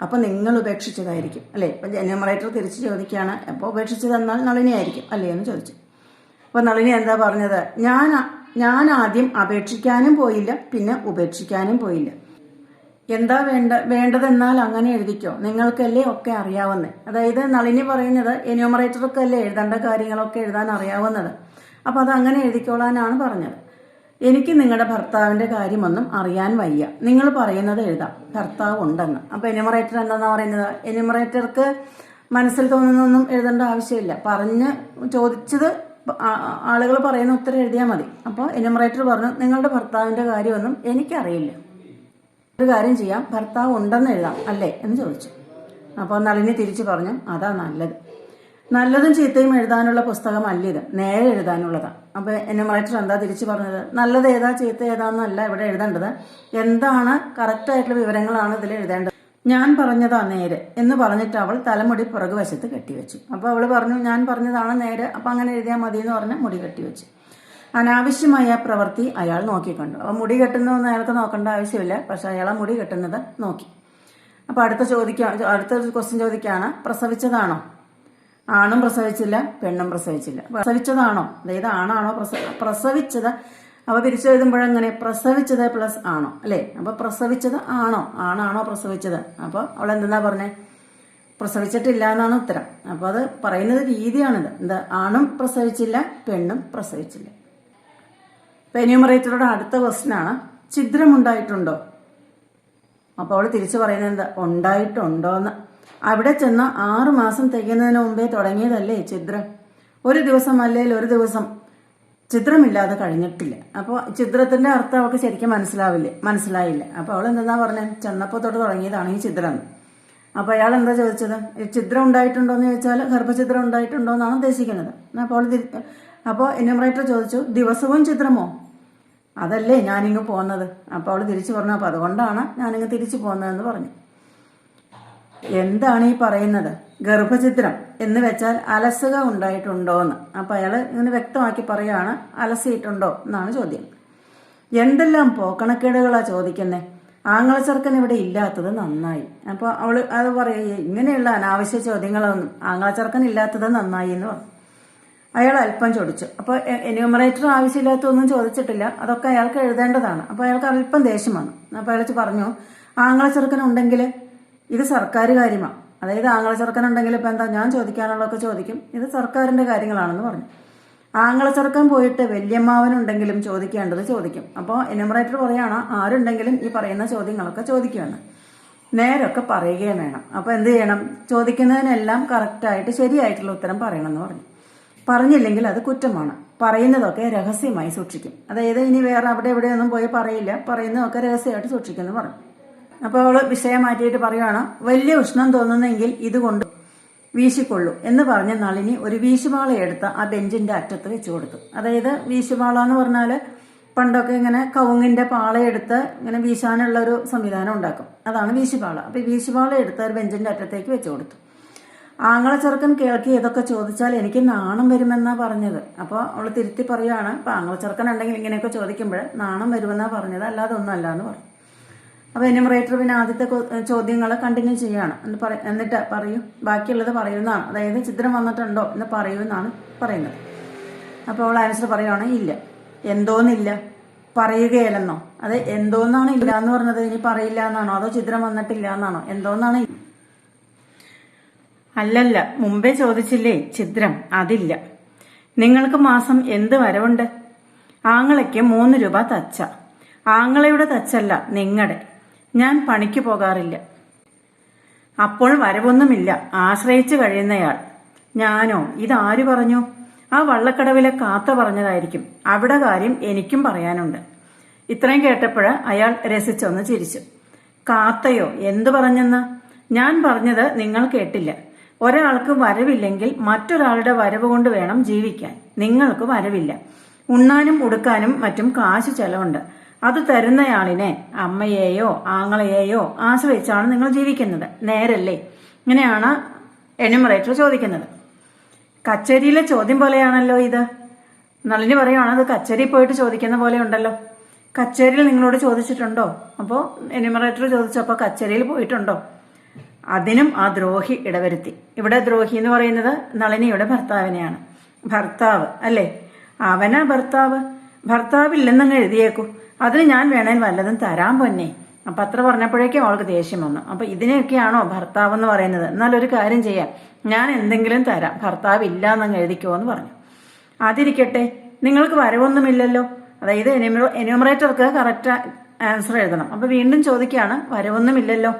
അപ്പൊ നിങ്ങൾ ഉപേക്ഷിച്ചതായിരിക്കും അല്ലേ. ഇപ്പൊ എന്യൂമറേറ്റർ തിരിച്ചു ചോദിക്കുകയാണ്, അപ്പൊ ഉപേക്ഷിച്ചതെന്നാൽ നളിനി ആയിരിക്കും അല്ലേ എന്ന് ചോദിച്ചു. അപ്പൊ നളിനി എന്താ പറഞ്ഞത്? ഞാൻ ആദ്യം അപേക്ഷിക്കാനും പോയില്ല, പിന്നെ ഉപേക്ഷിക്കാനും പോയില്ല. എന്താ വേണ്ടതെന്നാൽ അങ്ങനെ എഴുതിക്കോ, നിങ്ങൾക്കല്ലേ ഒക്കെ അറിയാവുന്നത്. അതായത് നളിനി പറയുന്നത് എന്യൂമറേറ്റർക്കല്ലേ എഴുതേണ്ട കാര്യങ്ങളൊക്കെ എഴുതാൻ അറിയാവുന്നത്. അപ്പൊ അത് അങ്ങനെ എഴുതിക്കോളാനാണ് പറഞ്ഞത്. എനിക്ക് നിങ്ങളുടെ ഭർത്താവിന്റെ കാര്യമൊന്നും അറിയാൻ വയ്യ, നിങ്ങൾ പറയുന്നത് എഴുതാം, ഭർത്താവ് ഉണ്ടെന്ന്. അപ്പൊ എന്യൂമറേറ്റർ എന്താ പറയുന്നത്? എന്യൂമറേറ്റർക്ക് മനസ്സിൽ തോന്നുന്നൊന്നും എഴുതേണ്ട ആവശ്യമില്ല, ചോദിച്ചത് ആളുകൾ പറയുന്ന ഉത്തരം എഴുതിയാൽ മതി. അപ്പോൾ എന്യൂമറേറ്റർ പറഞ്ഞു, നിങ്ങളുടെ ഭർത്താവിന്റെ കാര്യമൊന്നും എനിക്കറിയില്ല, ഒരു കാര്യം ചെയ്യാം, ഭർത്താവ് ഉണ്ടെന്ന് എഴുതാം അല്ലേ എന്ന് ചോദിച്ചു. അപ്പോൾ നളിനി തിരിച്ചു പറഞ്ഞു, അതാ നല്ലത്. നല്ലതും ചീത്തയും എഴുതാനുള്ള പുസ്തകം അല്ല ഇത്, നേരെ എഴുതാനുള്ളതാണ്. അപ്പൊ എന്യൂമറേറ്റർ എന്താ തിരിച്ചു പറഞ്ഞത്? നല്ലത് ഏതാ ചീത്ത ഏതാന്നല്ല ഇവിടെ എഴുതേണ്ടത്, എന്താണ് കറക്റ്റായിട്ടുള്ള വിവരങ്ങളാണ് ഇതിൽ എഴുതേണ്ടത്. ഞാൻ പറഞ്ഞതാ നേരെ എന്ന് പറഞ്ഞിട്ട് അവൾ തലമുടി പുറകുവശത്ത് കെട്ടിവെച്ചു. അപ്പൊ അവൾ പറഞ്ഞു, ഞാൻ പറഞ്ഞതാണ് നേരെ, അപ്പൊ അങ്ങനെ എഴുതിയാൽ മതി എന്ന് പറഞ്ഞ് മുടി കെട്ടിവെച്ചു. അനാവശ്യമായ പ്രവൃത്തി അയാൾ നോക്കിക്കണ്ടു. അപ്പൊ മുടി കെട്ടുന്നതൊന്നും അയാൾക്ക് നോക്കേണ്ട ആവശ്യമില്ല, പക്ഷെ അയാൾ ആ മുടി കെട്ടുന്നത് നോക്കി. അപ്പൊ അടുത്ത ക്വസ്റ്റ്യൻ ചോദിക്കുകയാണ്, പ്രസവിച്ചതാണോ? ആണും പ്രസവിച്ചില്ല, പെണ്ണും പ്രസവിച്ചില്ല. പ്രസവിച്ചതാണോ, അതായത് ആണാണോ പ്രസവിച്ചത്? അപ്പൊ തിരിച്ചെഴുതുമ്പോഴെങ്ങനെ? പ്രസവിച്ചത് പ്ലസ് ആണോ അല്ലേ. അപ്പൊ പ്രസവിച്ചത് ആണാണോ പ്രസവിച്ചത്? അപ്പൊ അവൾ എന്തെന്നാ പറഞ്ഞേ? പ്രസവിച്ചിട്ടില്ല എന്നാണ് ഉത്തരം. അപ്പൊ അത് പറയുന്നത് രീതിയാണിത്. എന്താ? ആണും പ്രസവിച്ചില്ല, പെണ്ണും പ്രസവിച്ചില്ല. എന്യൂമറേറ്ററുടെ അടുത്ത ക്വസ്റ്റ്യൻ ആണ്, ഛിദ്രമുണ്ടായിട്ടുണ്ടോ? അപ്പോൾ അവൾ തിരിച്ചു പറയുന്നത് എന്താ? ഉണ്ടായിട്ടുണ്ടോന്ന്. അവിടെ ചെന്ന് 6 മാസം തികയുന്നതിന് മുമ്പേ തുടങ്ങിയതല്ലേ ഛിദ്രം. ഒരു ദിവസം അല്ലെങ്കിൽ ഒരു ദിവസം ഛിദ്രമില്ലാതെ കഴിഞ്ഞിട്ടില്ല. അപ്പോൾ ഛിദ്രത്തിന്റെ അർത്ഥം അവൾക്ക് ശരിക്കും മനസ്സിലായില്ല. അപ്പൊ അവൾ എന്താ പറഞ്ഞത്? ചെന്നപ്പോ തൊട്ട് തുടങ്ങിയതാണ് ഈ ഛിദ്രം. അപ്പൊ അയാൾ എന്താ ചോദിച്ചത്? ഛിദ്രം ഉണ്ടായിട്ടുണ്ടോ എന്ന് ചോദിച്ചാൽ ഗർഭഛിദ്രം ഉണ്ടായിട്ടുണ്ടോ എന്നാണ് ഉദ്ദേശിക്കുന്നത്. അപ്പോൾ എന്യൂമറേറ്റർ ചോദിച്ചു, ദിവസവും ഛിദ്രമോ? അതല്ലേ ഞാനിങ്ങ് പോകുന്നത്. അപ്പൊ അവൾ തിരിച്ചു പറഞ്ഞു, അപ്പൊ അതുകൊണ്ടാണ് ഞാനിങ്ങ് തിരിച്ചു പോകുന്നതെന്ന് പറഞ്ഞു. എന്താണ് ഈ പറയുന്നത്? ഗർഭഛിദ്രം എന്ന് വെച്ചാൽ അലസുക ഉണ്ടായിട്ടുണ്ടോ എന്ന്. അപ്പൊ അയാൾ ഇങ്ങനെ വ്യക്തമാക്കി പറയാണ്, അലസിയിട്ടുണ്ടോ എന്നാണ് ചോദ്യം. എന്തെല്ലാം പോക്കണക്കേടുകളാ ചോദിക്കുന്നേ. ആങ്ങളച്ചെറുക്കൻ ഇവിടെ ഇല്ലാത്തത് നന്നായി. അപ്പൊ അവള് അത് പറയുക, ഇങ്ങനെയുള്ള അനാവശ്യ ചോദ്യങ്ങളൊന്നും ആങ്ങളച്ചെറുക്കൻ ഇല്ലാത്തത് നന്നായി എന്ന് പറഞ്ഞു. അയാൾ അല്പം ചോദിച്ചു. അപ്പൊ എന്യൂമറേറ്റർ ആവശ്യമില്ലാത്തൊന്നും ചോദിച്ചിട്ടില്ല, അതൊക്കെ അയാൾക്ക് എഴുതേണ്ടതാണ്. അപ്പൊ അയാൾക്ക് അല്പം ദേഷ്യം വന്നു. അപ്പൊ അയാൾ പറഞ്ഞു, ആങ്ങളച്ചെറുക്കൻ ഉണ്ടെങ്കിൽ ഇത് സർക്കാർ കാര്യമാണ്, അതായത് ആങ്ങള ചെറുക്കനുണ്ടെങ്കിൽ ഇപ്പം എന്താ, ഞാൻ ചോദിക്കാനുള്ളതൊക്കെ ചോദിക്കും, ഇത് സർക്കാരിൻ്റെ കാര്യങ്ങളാണെന്ന് പറഞ്ഞു. ആങ്ങള ചെറുക്കൻ പോയിട്ട് വല്യമ്മാവനുണ്ടെങ്കിലും ചോദിക്കേണ്ടത് ചോദിക്കും. അപ്പോൾ എന്യൂമറേറ്റർ പറയുകയാണ് ആരുണ്ടെങ്കിലും ഈ പറയുന്ന ചോദ്യങ്ങളൊക്കെ ചോദിക്കുമെന്ന്. നേരൊക്കെ പറയുകയും വേണം. അപ്പോൾ എന്ത് ചെയ്യണം, ചോദിക്കുന്നതിനെല്ലാം കറക്റ്റായിട്ട് ശരിയായിട്ടുള്ള ഉത്തരം പറയണമെന്ന് പറഞ്ഞു. പറഞ്ഞില്ലെങ്കിൽ അത് കുറ്റമാണ്. പറയുന്നതൊക്കെ രഹസ്യമായി സൂക്ഷിക്കും. അതായത് ഇനി വേറെ അവിടെ എവിടെയൊന്നും പോയി പറയില്ല, പറയുന്നതൊക്കെ രഹസ്യമായിട്ട് സൂക്ഷിക്കുമെന്ന് പറഞ്ഞു. അപ്പോൾ അവള് വിഷയം മാറ്റിയിട്ട് പറയുകയാണ്, വലിയ ഉഷ്ണം തോന്നുന്നെങ്കിൽ ഇതുകൊണ്ട് വീശിക്കൊള്ളു എന്ന് പറഞ്ഞ നളിനി ഒരു വീശുപാള എടുത്ത് ആ ബെഞ്ചിന്റെ അറ്റത്ത് വെച്ചു കൊടുത്തു. അതായത് വീശുപാള എന്ന് പറഞ്ഞാൽ പണ്ടൊക്കെ ഇങ്ങനെ കവുങ്ങിന്റെ പാളയെടുത്ത് ഇങ്ങനെ വീശാനുള്ള ഒരു സംവിധാനം ഉണ്ടാക്കും, അതാണ് വീശുപാള. അപ്പൊ ഈ വീശുപാള എടുത്ത് ഒരു ബെഞ്ചിന്റെ അറ്റത്തേക്ക് വെച്ചു കൊടുത്തു. ആങ്ങളെ ചെറുക്കൻ കേൾക്കി ഇതൊക്കെ ചോദിച്ചാൽ എനിക്ക് നാണം വരുമെന്നാ പറഞ്ഞത്. അപ്പോൾ അവള് തിരുത്തി പറയുകയാണ്, ഇപ്പൊ ആങ്ങളെ ചെറുക്കൻ ഉണ്ടെങ്കിൽ ഇങ്ങനെയൊക്കെ ചോദിക്കുമ്പോൾ നാണം വരുമെന്നാ പറഞ്ഞത്, അല്ലാതെ ഒന്നും അല്ല എന്ന് പറഞ്ഞു. അപ്പൊ എന്യൂമറേറ്റർ പിന്നെ ആദ്യത്തെ ചോദ്യങ്ങൾ കണ്ടിന്യൂ ചെയ്യാണ്. എന്നിട്ട് പറയൂ, ബാക്കിയുള്ളത് പറയുന്നതാണ്. അതായത് ചിത്രം വന്നിട്ടുണ്ടോ എന്ന് പറയുമെന്നാണ് പറയുന്നത്. അപ്പോൾ അവൾ ആൻസർ പറയുവാണ്, ഇല്ല. എന്തോന്നില്ല, പറയുകയല്ലെന്നോ? അത് എന്തോന്നാണ് ഇല്ല എന്ന് പറഞ്ഞത്? ഇനി പറയില്ല എന്നാണോ, അതോ ചിത്രം വന്നിട്ടില്ല എന്നാണോ? എന്തോന്നാണ്? അല്ലല്ല, മുമ്പേ ചോദിച്ചില്ലേ ചിത്രം, അതില്ല. നിങ്ങൾക്ക് മാസം എന്ത് വരവുണ്ട്? ആങ്ങളയ്ക്ക് 3 രൂപ തച്ച. ആങ്ങളയുടെ തച്ചല്ല, നിങ്ങളുടെ. ഞാൻ പണിക്ക് പോകാറില്ല. അപ്പോൾ വരവൊന്നുമില്ല, ആശ്രയിച്ചു കഴിയുന്നയാൾ. ഞാനോ? ഇതാര് പറഞ്ഞു? ആ വള്ളക്കടവിലെ കാത്ത പറഞ്ഞതായിരിക്കും. അവിടെ കാര്യം എനിക്കും പറയാനുണ്ട്. ഇത്രയും കേട്ടപ്പോൾ അയാൾ രസിച്ചൊന്ന് ചിരിച്ചു. കാത്തയോ? എന്തു പറഞ്ഞെന്ന്? ഞാൻ പറഞ്ഞത് നിങ്ങൾ കേട്ടില്ല. ഒരാൾക്ക് വരവില്ലെങ്കിൽ മറ്റൊരാളുടെ വരവ് കൊണ്ട് വേണം ജീവിക്കാൻ. നിങ്ങൾക്ക് വരവില്ല. ഉണ്ണാനും ഉടുക്കാനും മറ്റും കാശ് ചെലവുണ്ട്. അത് തരുന്നയാളിനെ, അമ്മയെയോ ആങ്ങളയെയോ ആശ്രയിച്ചാണ് നിങ്ങൾ ജീവിക്കുന്നത്. നേരല്ലേ? ഇങ്ങനെയാണ് എന്യൂമറേറ്റർ ചോദിക്കുന്നത്. കച്ചേരിയിലെ ചോദ്യം പോലെയാണല്ലോ ഇത്. നളിനി പറയുവാണ്, അത് കച്ചേരി പോയിട്ട് ചോദിക്കുന്ന പോലെ ഉണ്ടല്ലോ. കച്ചേരിയിൽ നിങ്ങളോട് ചോദിച്ചിട്ടുണ്ടോ? അപ്പോൾ എന്യൂമറേറ്റർ ചോദിച്ചപ്പോൾ കച്ചേരിയിൽ പോയിട്ടുണ്ടോ? അതിനും ആ ദ്രോഹി ഇടവരുത്തി. ഇവിടെ ദ്രോഹി എന്ന് പറയുന്നത് നളിനിയുടെ ഭർത്താവിനെയാണ്. ഭർത്താവ് അല്ലേ? അവനാ ഭർത്താവ്. ഭർത്താവില്ലെന്നങ്ങ് എഴുതിയേക്കൂ. അതിന് ഞാൻ വേണേൽ വല്ലതും തരാൻ പൊന്നെ. അപ്പൊ അത്ര പറഞ്ഞപ്പോഴേക്കും അവൾക്ക് ദേഷ്യം വന്നു. അപ്പൊ ഇതിനെയൊക്കെയാണോ ഭർത്താവ് എന്ന് പറയുന്നത്? എന്നാലൊരു കാര്യം ചെയ്യാം, ഞാൻ എന്തെങ്കിലും തരാം, ഭർത്താവ് ഇല്ല എന്നങ്ങ് എഴുതിക്കോ എന്ന് പറഞ്ഞു. അതിരിക്കട്ടെ, നിങ്ങൾക്ക് വരവൊന്നുമില്ലല്ലോ. അതായത് എന്യൂമറേറ്റർക്ക് കറക്റ്റ് ആൻസർ എഴുതണം. അപ്പൊ വീണ്ടും ചോദിക്കുകയാണ്, വരവൊന്നുമില്ലല്ലോ.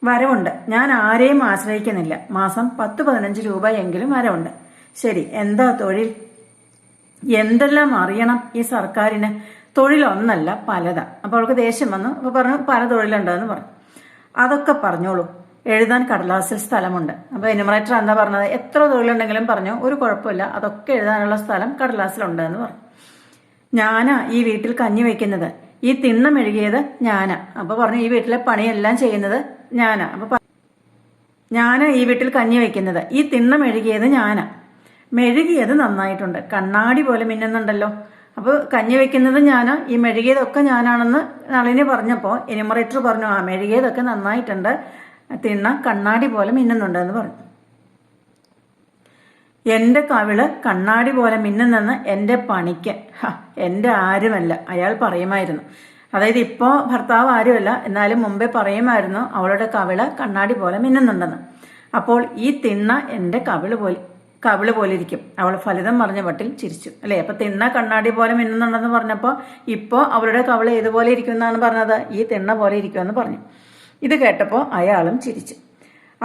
വരവുണ്ട്. ഞാൻ ആരെയും ആശ്രയിക്കുന്നില്ല. മാസം 10-15 രൂപയെങ്കിലും വരവുണ്ട്. ശരി, എന്താ തൊഴിൽ? എന്തെല്ലാം അറിയണം ഈ സർക്കാരിന്? തൊഴിലൊന്നല്ല, പലതാ. അപ്പോൾ അവൾക്ക് ദേഷ്യം വന്നു. അപ്പൊ പറഞ്ഞു, പല തൊഴിലുണ്ടെന്ന് പറഞ്ഞു. അതൊക്കെ പറഞ്ഞോളൂ. എഴുതാൻ കടലാസിൽ സ്ഥലമുണ്ട്. അപ്പൊ എന്യൂമറേറ്റർ എന്താ പറഞ്ഞത്? എത്ര തൊഴിലുണ്ടെങ്കിലും പറഞ്ഞു, ഒരു കുഴപ്പമില്ല, അതൊക്കെ എഴുതാനുള്ള സ്ഥലം കടലാസിലുണ്ട് എന്ന് പറഞ്ഞു. ഞാനാ ഈ വീട്ടിൽ കഞ്ഞി വെക്കുന്നത്, ഈ തിണ്ണ മെഴുകിയത് ഞാനാ. അപ്പൊ പറഞ്ഞു, ഈ വീട്ടിലെ പണിയെല്ലാം ചെയ്യുന്നത് ഞാനാ. അപ്പൊ ഞാനാ ഈ വീട്ടിൽ കഞ്ഞി വെക്കുന്നത്, ഈ തിണ്ണ മെഴുകിയത് ഞാനാ. മെഴുകിയത് നന്നായിട്ടുണ്ട്, കണ്ണാടി പോലെ മിന്നുന്നുണ്ടല്ലോ. അപ്പൊ കഞ്ഞി വെക്കുന്നത് ഞാനാ, ഈ മെഴുകിയതൊക്കെ ഞാനാണെന്ന് നളിനി പറഞ്ഞപ്പോ എന്യൂമറേറ്റർ പറഞ്ഞു, ആ മെഴുകിയതൊക്കെ നന്നായിട്ടുണ്ട്, തിണ്ണ കണ്ണാടി പോലെ മിന്നുന്നുണ്ട് എന്ന് പറഞ്ഞു. എന്റെ കവിള് കണ്ണാടി പോലെ മിന്നുന്നെന്ന് എന്റെ പണിക്ക്, എന്റെ ആരുമല്ല, അയാൾ പറയുമായിരുന്നു. അതായത് ഇപ്പോ ഭർത്താവ് ആരുമല്ല, എന്നാലും മുമ്പേ പറയുമായിരുന്നു അവളുടെ കവിള് കണ്ണാടി പോലെ മിന്നുന്നുണ്ടെന്ന്. അപ്പോൾ ഈ തിണ്ണ എന്റെ കവിള് പോലെ ഇരിക്കും. അവൾ ഫലിതം പറഞ്ഞ പട്ടിൽ ചിരിച്ചു. അല്ലെ? അപ്പൊ തിണ്ണ കണ്ണാടി പോലെ മിന്നുന്നുണ്ടെന്ന് പറഞ്ഞപ്പോ ഇപ്പോ അവളുടെ കവിള് ഏതുപോലെ ഇരിക്കും എന്നാണ് പറഞ്ഞത്? ഈ തിണ്ണ പോലെ ഇരിക്കുമെന്ന് പറഞ്ഞു. ഇത് കേട്ടപ്പോ അയാളും ചിരിച്ചു.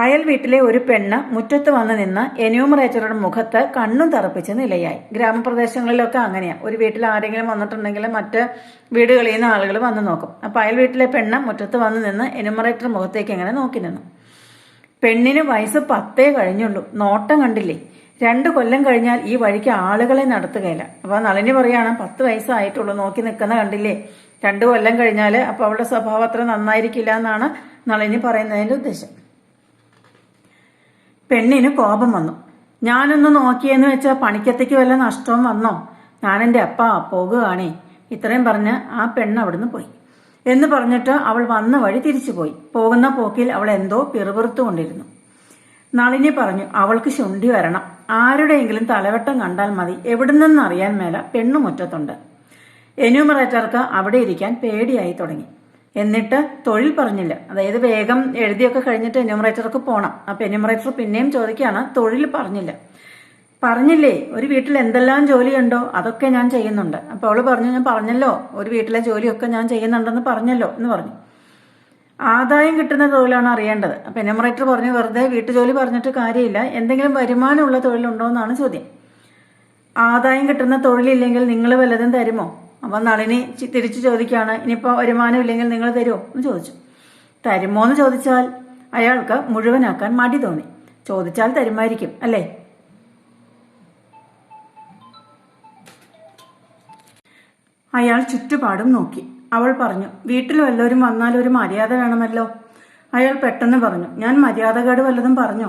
അയൽ വീട്ടിലെ ഒരു പെണ്ണ് മുറ്റത്ത് വന്ന് നിന്ന് എന്യൂമറേറ്ററുടെ മുഖത്ത് കണ്ണും തറപ്പിച്ച് നിലയായി. ഗ്രാമപ്രദേശങ്ങളിലൊക്കെ അങ്ങനെയാ. ഒരു വീട്ടിൽ ആരെങ്കിലും വന്നിട്ടുണ്ടെങ്കിൽ മറ്റ് വീടുകളിൽ നിന്ന് ആളുകൾ വന്ന് നോക്കും. അപ്പൊ അയൽ വീട്ടിലെ പെണ്ണ് മുറ്റത്ത് വന്ന് നിന്ന് എന്യൂമറേറ്റർ മുഖത്തേക്ക് എങ്ങനെ നോക്കി നിന്നു. പെണ്ണിന് വയസ്സ് 10 കഴിഞ്ഞുള്ളൂ. നോട്ടം കണ്ടില്ലേ? 2 കൊല്ലം കഴിഞ്ഞാൽ ഈ വഴിക്ക് ആളുകളെ നടത്തുകയില്ല. അപ്പൊ നളിനി പറയാണ്, 10 വയസ്സായിട്ടുള്ളൂ, നോക്കി നിൽക്കുന്ന കണ്ടില്ലേ? 2 കൊല്ലം കഴിഞ്ഞാല് അപ്പൊ അവളുടെ സ്വഭാവം അത്ര നന്നായിരിക്കില്ല എന്നാണ് നളിനി പറയുന്നതിന്റെ ഉദ്ദേശം. പെണ്ണിന് കോപം വന്നു. ഞാനൊന്ന് നോക്കിയെന്ന് വെച്ചാൽ പണിക്കത്തേക്ക് വല്ല നഷ്ടവും വന്നോ? ഞാനെന്റെ അപ്പ പോകുകയാണേ. ഇത്രയും പറഞ്ഞ് ആ പെണ്ണ് അവിടുന്ന് പോയി. എന്ന് പറഞ്ഞിട്ട് അവൾ വന്ന വഴി തിരിച്ചുപോയി. പോകുന്ന പോക്കിൽ അവൾ എന്തോ പിറുപിറുത്തുകൊണ്ടിരുന്നു. നളിനി പറഞ്ഞു, അവൾക്ക് ശുണ്ഠി വരണം. ആരുടെയെങ്കിലും തലവെട്ടം കണ്ടാൽ മതി, എവിടുന്നെന്ന് അറിയാൻ മേല, പെണ്ണു മുറ്റത്തുണ്ട്. എന്യൂമറേറ്റർക്ക് അവിടെ ഇരിക്കാൻ പേടിയായി തുടങ്ങി. എന്നിട്ട് തൊഴിൽ പറഞ്ഞില്ല. അതായത് വേഗം എഴുതിയൊക്കെ കഴിഞ്ഞിട്ട് എന്യൂമറേറ്റർക്ക് പോകണം. അപ്പൊ എന്യൂമറേറ്റർ പിന്നെയും ചോദിക്കുകയാണ്, തൊഴിൽ പറഞ്ഞില്ല. പറഞ്ഞില്ലേ, ഒരു വീട്ടിൽ എന്തെല്ലാം ജോലിയുണ്ടോ അതൊക്കെ ഞാൻ ചെയ്യുന്നുണ്ട്. അപ്പൊ അവള് പറഞ്ഞു, ഞാൻ പറഞ്ഞല്ലോ ഒരു വീട്ടിലെ ജോലിയൊക്കെ ഞാൻ ചെയ്യുന്നുണ്ടെന്ന് പറഞ്ഞല്ലോ എന്ന് പറഞ്ഞു. ആദായം കിട്ടുന്ന തൊഴിലാണ് അറിയേണ്ടത്. അപ്പൊ എന്യൂമറേറ്റർ പറഞ്ഞു, വെറുതെ വീട്ടുജോലി പറഞ്ഞിട്ട് കാര്യമില്ല, എന്തെങ്കിലും വരുമാനമുള്ള തൊഴിലുണ്ടോ എന്നാണ് ചോദ്യം. ആദായം കിട്ടുന്ന തൊഴിലില്ലെങ്കിൽ നിങ്ങൾ വല്ലതും തരുമോ? അപ്പൊ നളിനി തിരിച്ചു ചോദിക്കുകയാണ്, ഇനിയിപ്പോ വരുമാനം ഇല്ലെങ്കിൽ നിങ്ങൾ തരുമോ എന്ന് ചോദിച്ചു. തരുമോ എന്ന് ചോദിച്ചാൽ അയാൾക്ക് മുഴുവനാക്കാൻ മടി തോന്നി. ചോദിച്ചാൽ തരുമായിരിക്കും അല്ലേ? അയാൾ ചുറ്റുപാടും നോക്കി. അവൾ പറഞ്ഞു, വീട്ടിൽ വല്ലവരും വന്നാൽ ഒരു മര്യാദ വേണമല്ലോ. അയാൾ പെട്ടെന്ന് പറഞ്ഞു, ഞാൻ മര്യാദകേട് വല്ലതും പറഞ്ഞോ?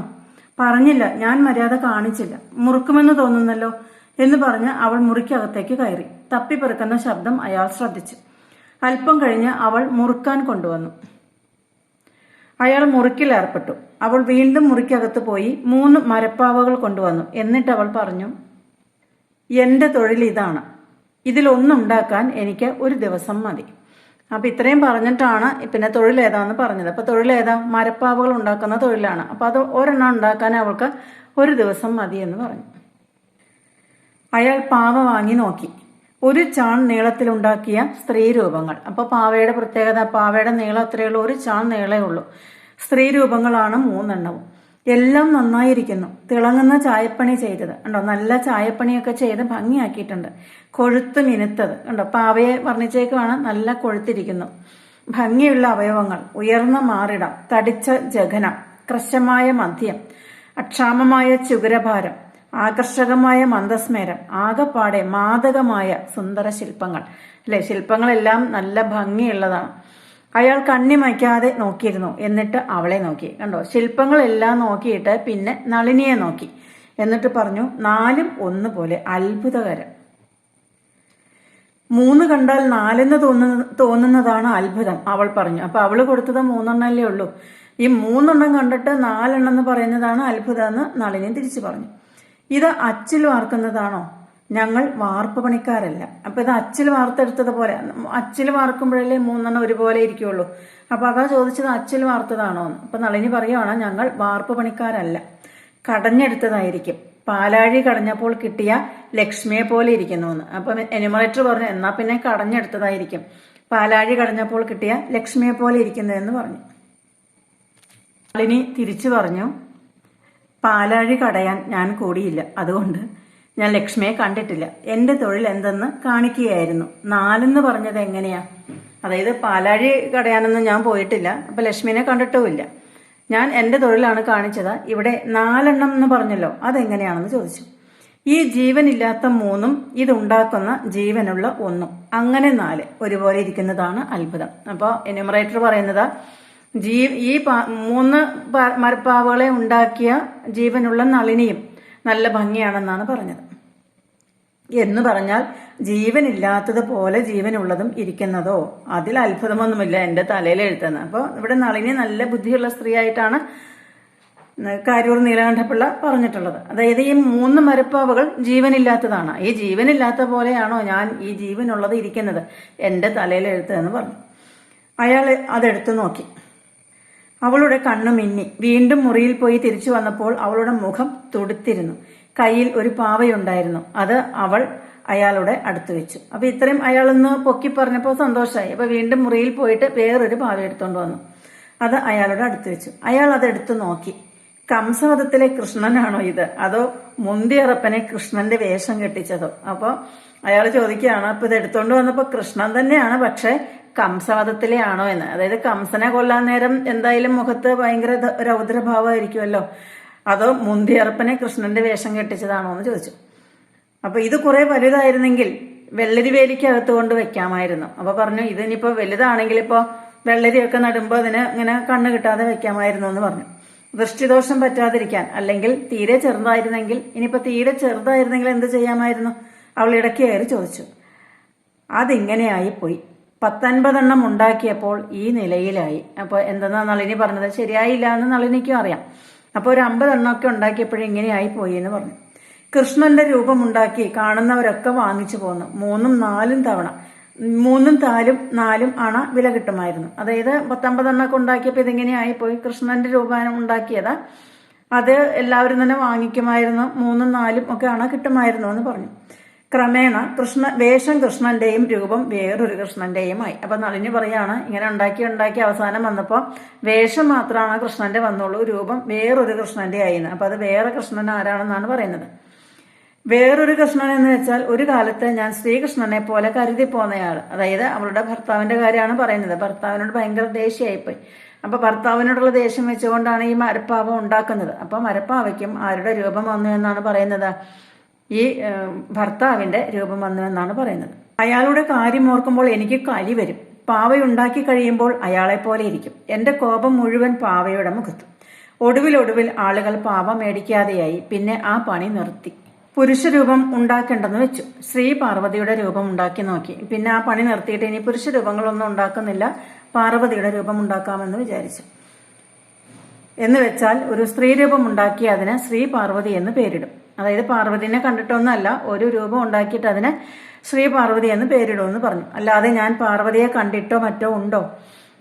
പറഞ്ഞില്ല, ഞാൻ മര്യാദ കാണിച്ചില്ല. മുറുക്കുമെന്ന് തോന്നുന്നല്ലോ എന്ന് പറഞ്ഞ് അവൾ മുറിക്കകത്തേക്ക് കയറി. തപ്പിപ്പെറുക്കുന്ന ശബ്ദം അയാൾ ശ്രദ്ധിച്ചു. അല്പം കഴിഞ്ഞ് അവൾ മുറുക്കാൻ കൊണ്ടുവന്നു. അയാൾ മുറുക്കിൽ ഏർപ്പെട്ടു. അവൾ വീണ്ടും മുറിക്കകത്ത് പോയി 3 മരപ്പാവകൾ കൊണ്ടുവന്നു. എന്നിട്ട് അവൾ പറഞ്ഞു, എന്റെ തൊഴിൽ ഇതാണ്, ഇതിലൊന്നുണ്ടാക്കാൻ എനിക്ക് ഒരു ദിവസം മതി. അപ്പൊ ഇത്രയും പറഞ്ഞിട്ടാണ് പിന്നെ തൊഴിൽ ഏതാന്ന് പറഞ്ഞത്. അപ്പൊ തൊഴിൽ ഏതാ? മരപ്പാവകൾ ഉണ്ടാക്കുന്ന തൊഴിലാണ്. അപ്പൊ അത് ഒരെണ്ണം ഉണ്ടാക്കാൻ അവൾക്ക് ഒരു ദിവസം മതി എന്ന് പറഞ്ഞു. അയാൾ പാവ വാങ്ങി നോക്കി. ഒരു ചാൺ നീളത്തിലുണ്ടാക്കിയ സ്ത്രീ രൂപങ്ങൾ. അപ്പൊ പാവയുടെ പ്രത്യേകത, പാവയുടെ നീളം അത്രയുള്ളൂ, ഒരു ചാൺ നീളേ ഉള്ളൂ. സ്ത്രീ രൂപങ്ങളാണ് 3 എണ്ണവും. എല്ലാം നന്നായിരിക്കുന്നു. തിളങ്ങുന്ന ചായപ്പണി ചെയ്തത് കണ്ടോ, നല്ല ചായപ്പണിയൊക്കെ ചെയ്ത് ഭംഗിയാക്കിയിട്ടുണ്ട്. കൊഴുത്ത് മിനുത്തത് കണ്ടോ, പാവയെ വർണ്ണിച്ചേക്കുവാണ്, നല്ല കൊഴുത്തിരിക്കുന്നു. ഭംഗിയുള്ള അവയവങ്ങൾ, ഉയർന്ന മാറിടം, തടിച്ച ജഘനം, കൃശമായ മദ്യം, അക്ഷാമമായ ചുഗരഭാരം, ആകർഷകമായ മന്ദസ്മേരം, ആകപ്പാടെ മാദകമായ സുന്ദര ശില്പങ്ങൾ. അല്ലെ, ശില്പങ്ങളെല്ലാം നല്ല ഭംഗിയുള്ളതാണ്. അയാൾ കണ്ണിമയ്ക്കാതെ നോക്കിയിരുന്നു. എന്നിട്ട് അവളെ നോക്കി. കണ്ടോ, ശില്പങ്ങളെല്ലാം നോക്കിയിട്ട് പിന്നെ നളിനിയെ നോക്കി. എന്നിട്ട് പറഞ്ഞു, 4ഉം ഒന്നുപോലെ അത്ഭുതകരം. 3 കണ്ടാൽ 4 തോന്നുന്നതാണ് അത്ഭുതം, അവൾ പറഞ്ഞു. അപ്പൊ അവള് കൊടുത്തത് 3 എണ്ണല്ലേ ഉള്ളൂ. ഈ 3 എണ്ണം കണ്ടിട്ട് 4 എണ്ണം എന്ന് പറയുന്നതാണ് അത്ഭുതം എന്ന് നളിനി തിരിച്ചു പറഞ്ഞു. ഇത് അച്ചിൽ വാർക്കുന്നതാണോ? ഞങ്ങൾ വാർപ്പ് പണിക്കാരല്ല. അപ്പൊ ഇത് അച്ചിൽ വാർത്തെടുത്തത് പോലെ, അച്ചിൽ വാർക്കുമ്പോഴല്ലേ 3 എണ്ണം ഒരുപോലെ ഇരിക്കുള്ളൂ. അപ്പൊ അതാ ചോദിച്ചത്, അച്ചിൽ വാർത്തതാണോ എന്ന്. അപ്പൊ നളിനി പറയുവാണ്, ഞങ്ങൾ വാർപ്പ് പണിക്കാരല്ല, കടഞ്ഞെടുത്തതായിരിക്കും. പാലാഴി കടഞ്ഞപ്പോൾ കിട്ടിയ ലക്ഷ്മിയെ പോലെ ഇരിക്കുന്നു എന്ന്. അപ്പൊ എന്യൂമറേറ്റർ പറഞ്ഞു, എന്നാ പിന്നെ കടഞ്ഞെടുത്തതായിരിക്കും, പാലാഴി കടഞ്ഞപ്പോൾ കിട്ടിയ ലക്ഷ്മിയെ പോലെ ഇരിക്കുന്നതെന്ന് പറഞ്ഞു. നളിനി തിരിച്ചു പറഞ്ഞു, പാലാഴി കടയാൻ ഞാൻ കൂടിയില്ല, അതുകൊണ്ട് ഞാൻ ലക്ഷ്മിയെ കണ്ടിട്ടില്ല. എന്റെ തൊഴിൽ എന്തെന്ന് കാണിക്കുകയായിരുന്നു. 4 പറഞ്ഞത് എങ്ങനെയാ? അതായത് പാലാഴി കടയാനൊന്നും ഞാൻ പോയിട്ടില്ല, അപ്പൊ ലക്ഷ്മിനെ കണ്ടിട്ടുമില്ല. ഞാൻ എന്റെ തൊഴിലാണ് കാണിച്ചത്. ഇവിടെ 4 എന്ന് പറഞ്ഞല്ലോ, അതെങ്ങനെയാണെന്ന് ചോദിച്ചു. ഈ ജീവനില്ലാത്ത 3ഉം ഇതുണ്ടാക്കുന്ന ജീവനുള്ള 1ഉം, അങ്ങനെ 4 ഒരുപോലെ ഇരിക്കുന്നതാണ് അത്ഭുതം. അപ്പോൾ എന്യൂമറേറ്റർ പറയുന്നത്, ഈ 3 മരപ്പാവകളെ ഉണ്ടാക്കിയ ജീവനുള്ള നളിനിയും നല്ല ഭംഗിയാണെന്നാണ് പറഞ്ഞത്. എന്ന് പറഞ്ഞാൽ ജീവനില്ലാത്തതുപോലെ ജീവനുള്ളതും ഇരിക്കുന്നതോ, അതിൽ അത്ഭുതമൊന്നുമില്ല, എന്റെ തലയിൽ എഴുതുന്നത്. അപ്പോൾ ഇവിടെ നളിനി നല്ല ബുദ്ധിയുള്ള സ്ത്രീ ആയിട്ടാണ് കാരൂർ നീലകണ്ഠപിള്ള പറഞ്ഞിട്ടുള്ളത്. അതായത് ഈ 3 മരപ്പാവകൾ ജീവനില്ലാത്തതാണ്. ഈ ജീവനില്ലാത്ത പോലെയാണോ ഞാൻ ഈ ജീവനുള്ളത് ഇരിക്കുന്നത്, എന്റെ തലയിൽ എഴുത്തുകയെന്ന് പറഞ്ഞു. അയാൾ അതെടുത്തു നോക്കി. അവളുടെ കണ്ണു മിന്നി. വീണ്ടും മുറിയിൽ പോയി തിരിച്ചു വന്നപ്പോൾ അവളുടെ മുഖം തുടുത്തിരുന്നു. കയ്യിൽ ഒരു പാവയുണ്ടായിരുന്നു. അത് അവൾ അയാളുടെ അടുത്ത് വെച്ചു. അപ്പൊ ഇത്രയും അയാളൊന്ന് പൊക്കി പറഞ്ഞപ്പോൾ സന്തോഷമായി. അപ്പൊ വീണ്ടും മുറിയിൽ പോയിട്ട് വേറൊരു പാവ എടുത്തോണ്ട് വന്നു. അത് അയാളുടെ അടുത്ത് വെച്ചു. അയാൾ അതെടുത്തു നോക്കി. കംസവധത്തിലെ കൃഷ്ണനാണോ ഇത്, അതോ മുന്തിയറപ്പനെ കൃഷ്ണന്റെ വേഷം കെട്ടിച്ചതോ? അപ്പൊ അയാൾ ചോദിക്കുകയാണ്, അപ്പൊ ഇത് എടുത്തോണ്ട് വന്നപ്പോ കൃഷ്ണൻ തന്നെയാണ്, പക്ഷെ കംസവധത്തിലെ ആണോ എന്ന്. അതായത് കംസനെ കൊല്ലാൻ നേരം എന്തായാലും മുഖത്ത് ഭയങ്കര രൗദ്രഭാവമായിരിക്കുമല്ലോ, അതോ മുന്തിയറപ്പനെ കൃഷ്ണന്റെ വേഷം കെട്ടിച്ചതാണോ എന്ന് ചോദിച്ചു. അപ്പൊ ഇത് കുറെ വലുതായിരുന്നെങ്കിൽ വെള്ളരി വേലിക്കകത്ത് കൊണ്ട് വെക്കാമായിരുന്നു. അപ്പൊ പറഞ്ഞു, ഇതിനിപ്പോ വലുതാണെങ്കിൽ ഇപ്പോ വെള്ളരിയൊക്കെ നടുമ്പോ അതിന് ഇങ്ങനെ കണ്ണ് കിട്ടാതെ വെക്കാമായിരുന്നു എന്ന് പറഞ്ഞു. ദൃഷ്ടിദോഷം പറ്റാതിരിക്കാൻ, അല്ലെങ്കിൽ തീരെ ചെറുതായിരുന്നെങ്കിൽ, ഇനിയിപ്പോ തീരെ ചെറുതായിരുന്നെങ്കിൽ എന്ത് ചെയ്യാമായിരുന്നു? അവൾ ഇടയ്ക്ക് കയറി ചോദിച്ചു. അതിങ്ങനെയായി പോയി. 19 ഉണ്ടാക്കിയപ്പോൾ ഈ നിലയിലായി. അപ്പൊ എന്തെന്നാ നളിനി പറഞ്ഞത്? ശരിയായില്ല എന്ന് നളിനിക്കും അറിയാം. അപ്പൊ ഒരു 50 ഉണ്ടാക്കിയപ്പോഴും ഇങ്ങനെയായി പോയി എന്ന് പറഞ്ഞു. കൃഷ്ണന്റെ രൂപമുണ്ടാക്കി കാണുന്നവരൊക്കെ വാങ്ങിച്ചു പോന്നു. 3ഉം 4ഉം തവണ 3 4 അണ വില കിട്ടുമായിരുന്നു. അതായത് 19 എണ്ണൊക്കെ ഉണ്ടാക്കിയപ്പോൾ ഇതിങ്ങനെയായി പോയി. കൃഷ്ണന്റെ രൂപം ഉണ്ടാക്കിയതാ. അത് എല്ലാവരും തന്നെ വാങ്ങിക്കുമായിരുന്നു. 3 4 ഒക്കെ അണ കിട്ടുമായിരുന്നു എന്ന് പറഞ്ഞു. ക്രമേണ വേഷം കൃഷ്ണന്റെയും രൂപം വേറൊരു കൃഷ്ണന്റെയുമായി. അപ്പൊ നളിനി പറയാണ്, ഇങ്ങനെ ഉണ്ടാക്കി അവസാനം വന്നപ്പോൾ വേഷം മാത്രമാണ് കൃഷ്ണന്റെ വന്നുള്ളൂ, രൂപം വേറൊരു കൃഷ്ണന്റെ ആയിന്ന്. അപ്പൊ അത് വേറെ കൃഷ്ണൻ ആരാണെന്നാണ് പറയുന്നത്. വേറൊരു കൃഷ്ണൻ എന്ന് വെച്ചാൽ ഒരു കാലത്ത് ഞാൻ ശ്രീകൃഷ്ണനെ പോലെ കരുതി പോന്നയാൾ. അതായത് അവളുടെ ഭർത്താവിന്റെ കാര്യമാണ് പറയുന്നത്. ഭർത്താവിനോട് ഭയങ്കര ദേഷ്യമായിപ്പോയി. അപ്പൊ ഭർത്താവിനോടുള്ള ദേഷ്യം വെച്ചുകൊണ്ടാണ് ഈ മരപ്പാവ ഉണ്ടാക്കുന്നത്. അപ്പൊ മരപ്പാവയ്ക്കും ആരുടെ രൂപം വന്നു എന്നാണ് പറയുന്നത്? ഈ ഭർത്താവിന്റെ രൂപം വന്നു എന്നാണ് പറയുന്നത്. അയാളുടെ കാര്യം ഓർക്കുമ്പോൾ എനിക്ക് കലി വരും. പാവയുണ്ടാക്കി കഴിയുമ്പോൾ അയാളെ പോലെ ഇരിക്കും. എന്റെ കോപം മുഴുവൻ പാവയുടെ മുഖത്ത്. ഒടുവിൽ ആളുകൾ പാവ മേടിക്കാതെയായി. പിന്നെ ആ പണി നിർത്തി. പുരുഷരൂപം ഉണ്ടാക്കേണ്ടെന്ന് വെച്ചു. ശ്രീ പാർവതിയുടെ രൂപം ഉണ്ടാക്കി നോക്കി. പിന്നെ ആ പണി നിർത്തിയിട്ട് ഇനി പുരുഷ രൂപങ്ങളൊന്നും ഉണ്ടാക്കുന്നില്ല, പാർവതിയുടെ രൂപം ഉണ്ടാക്കാമെന്ന് വിചാരിച്ചു. എന്ന് വെച്ചാൽ ഒരു സ്ത്രീ രൂപം ഉണ്ടാക്കി അതിന് ശ്രീ പാർവതി എന്ന് പേരിടും. അതായത് പാർവതിനെ കണ്ടിട്ടൊന്നല്ല, ഒരു രൂപം ഉണ്ടാക്കിയിട്ട് അതിന് ശ്രീ പാർവതി എന്ന് പേരിടുമെന്ന് പറഞ്ഞു. അല്ലാതെ ഞാൻ പാർവതിയെ കണ്ടിട്ടോ മറ്റോ ഉണ്ടോ?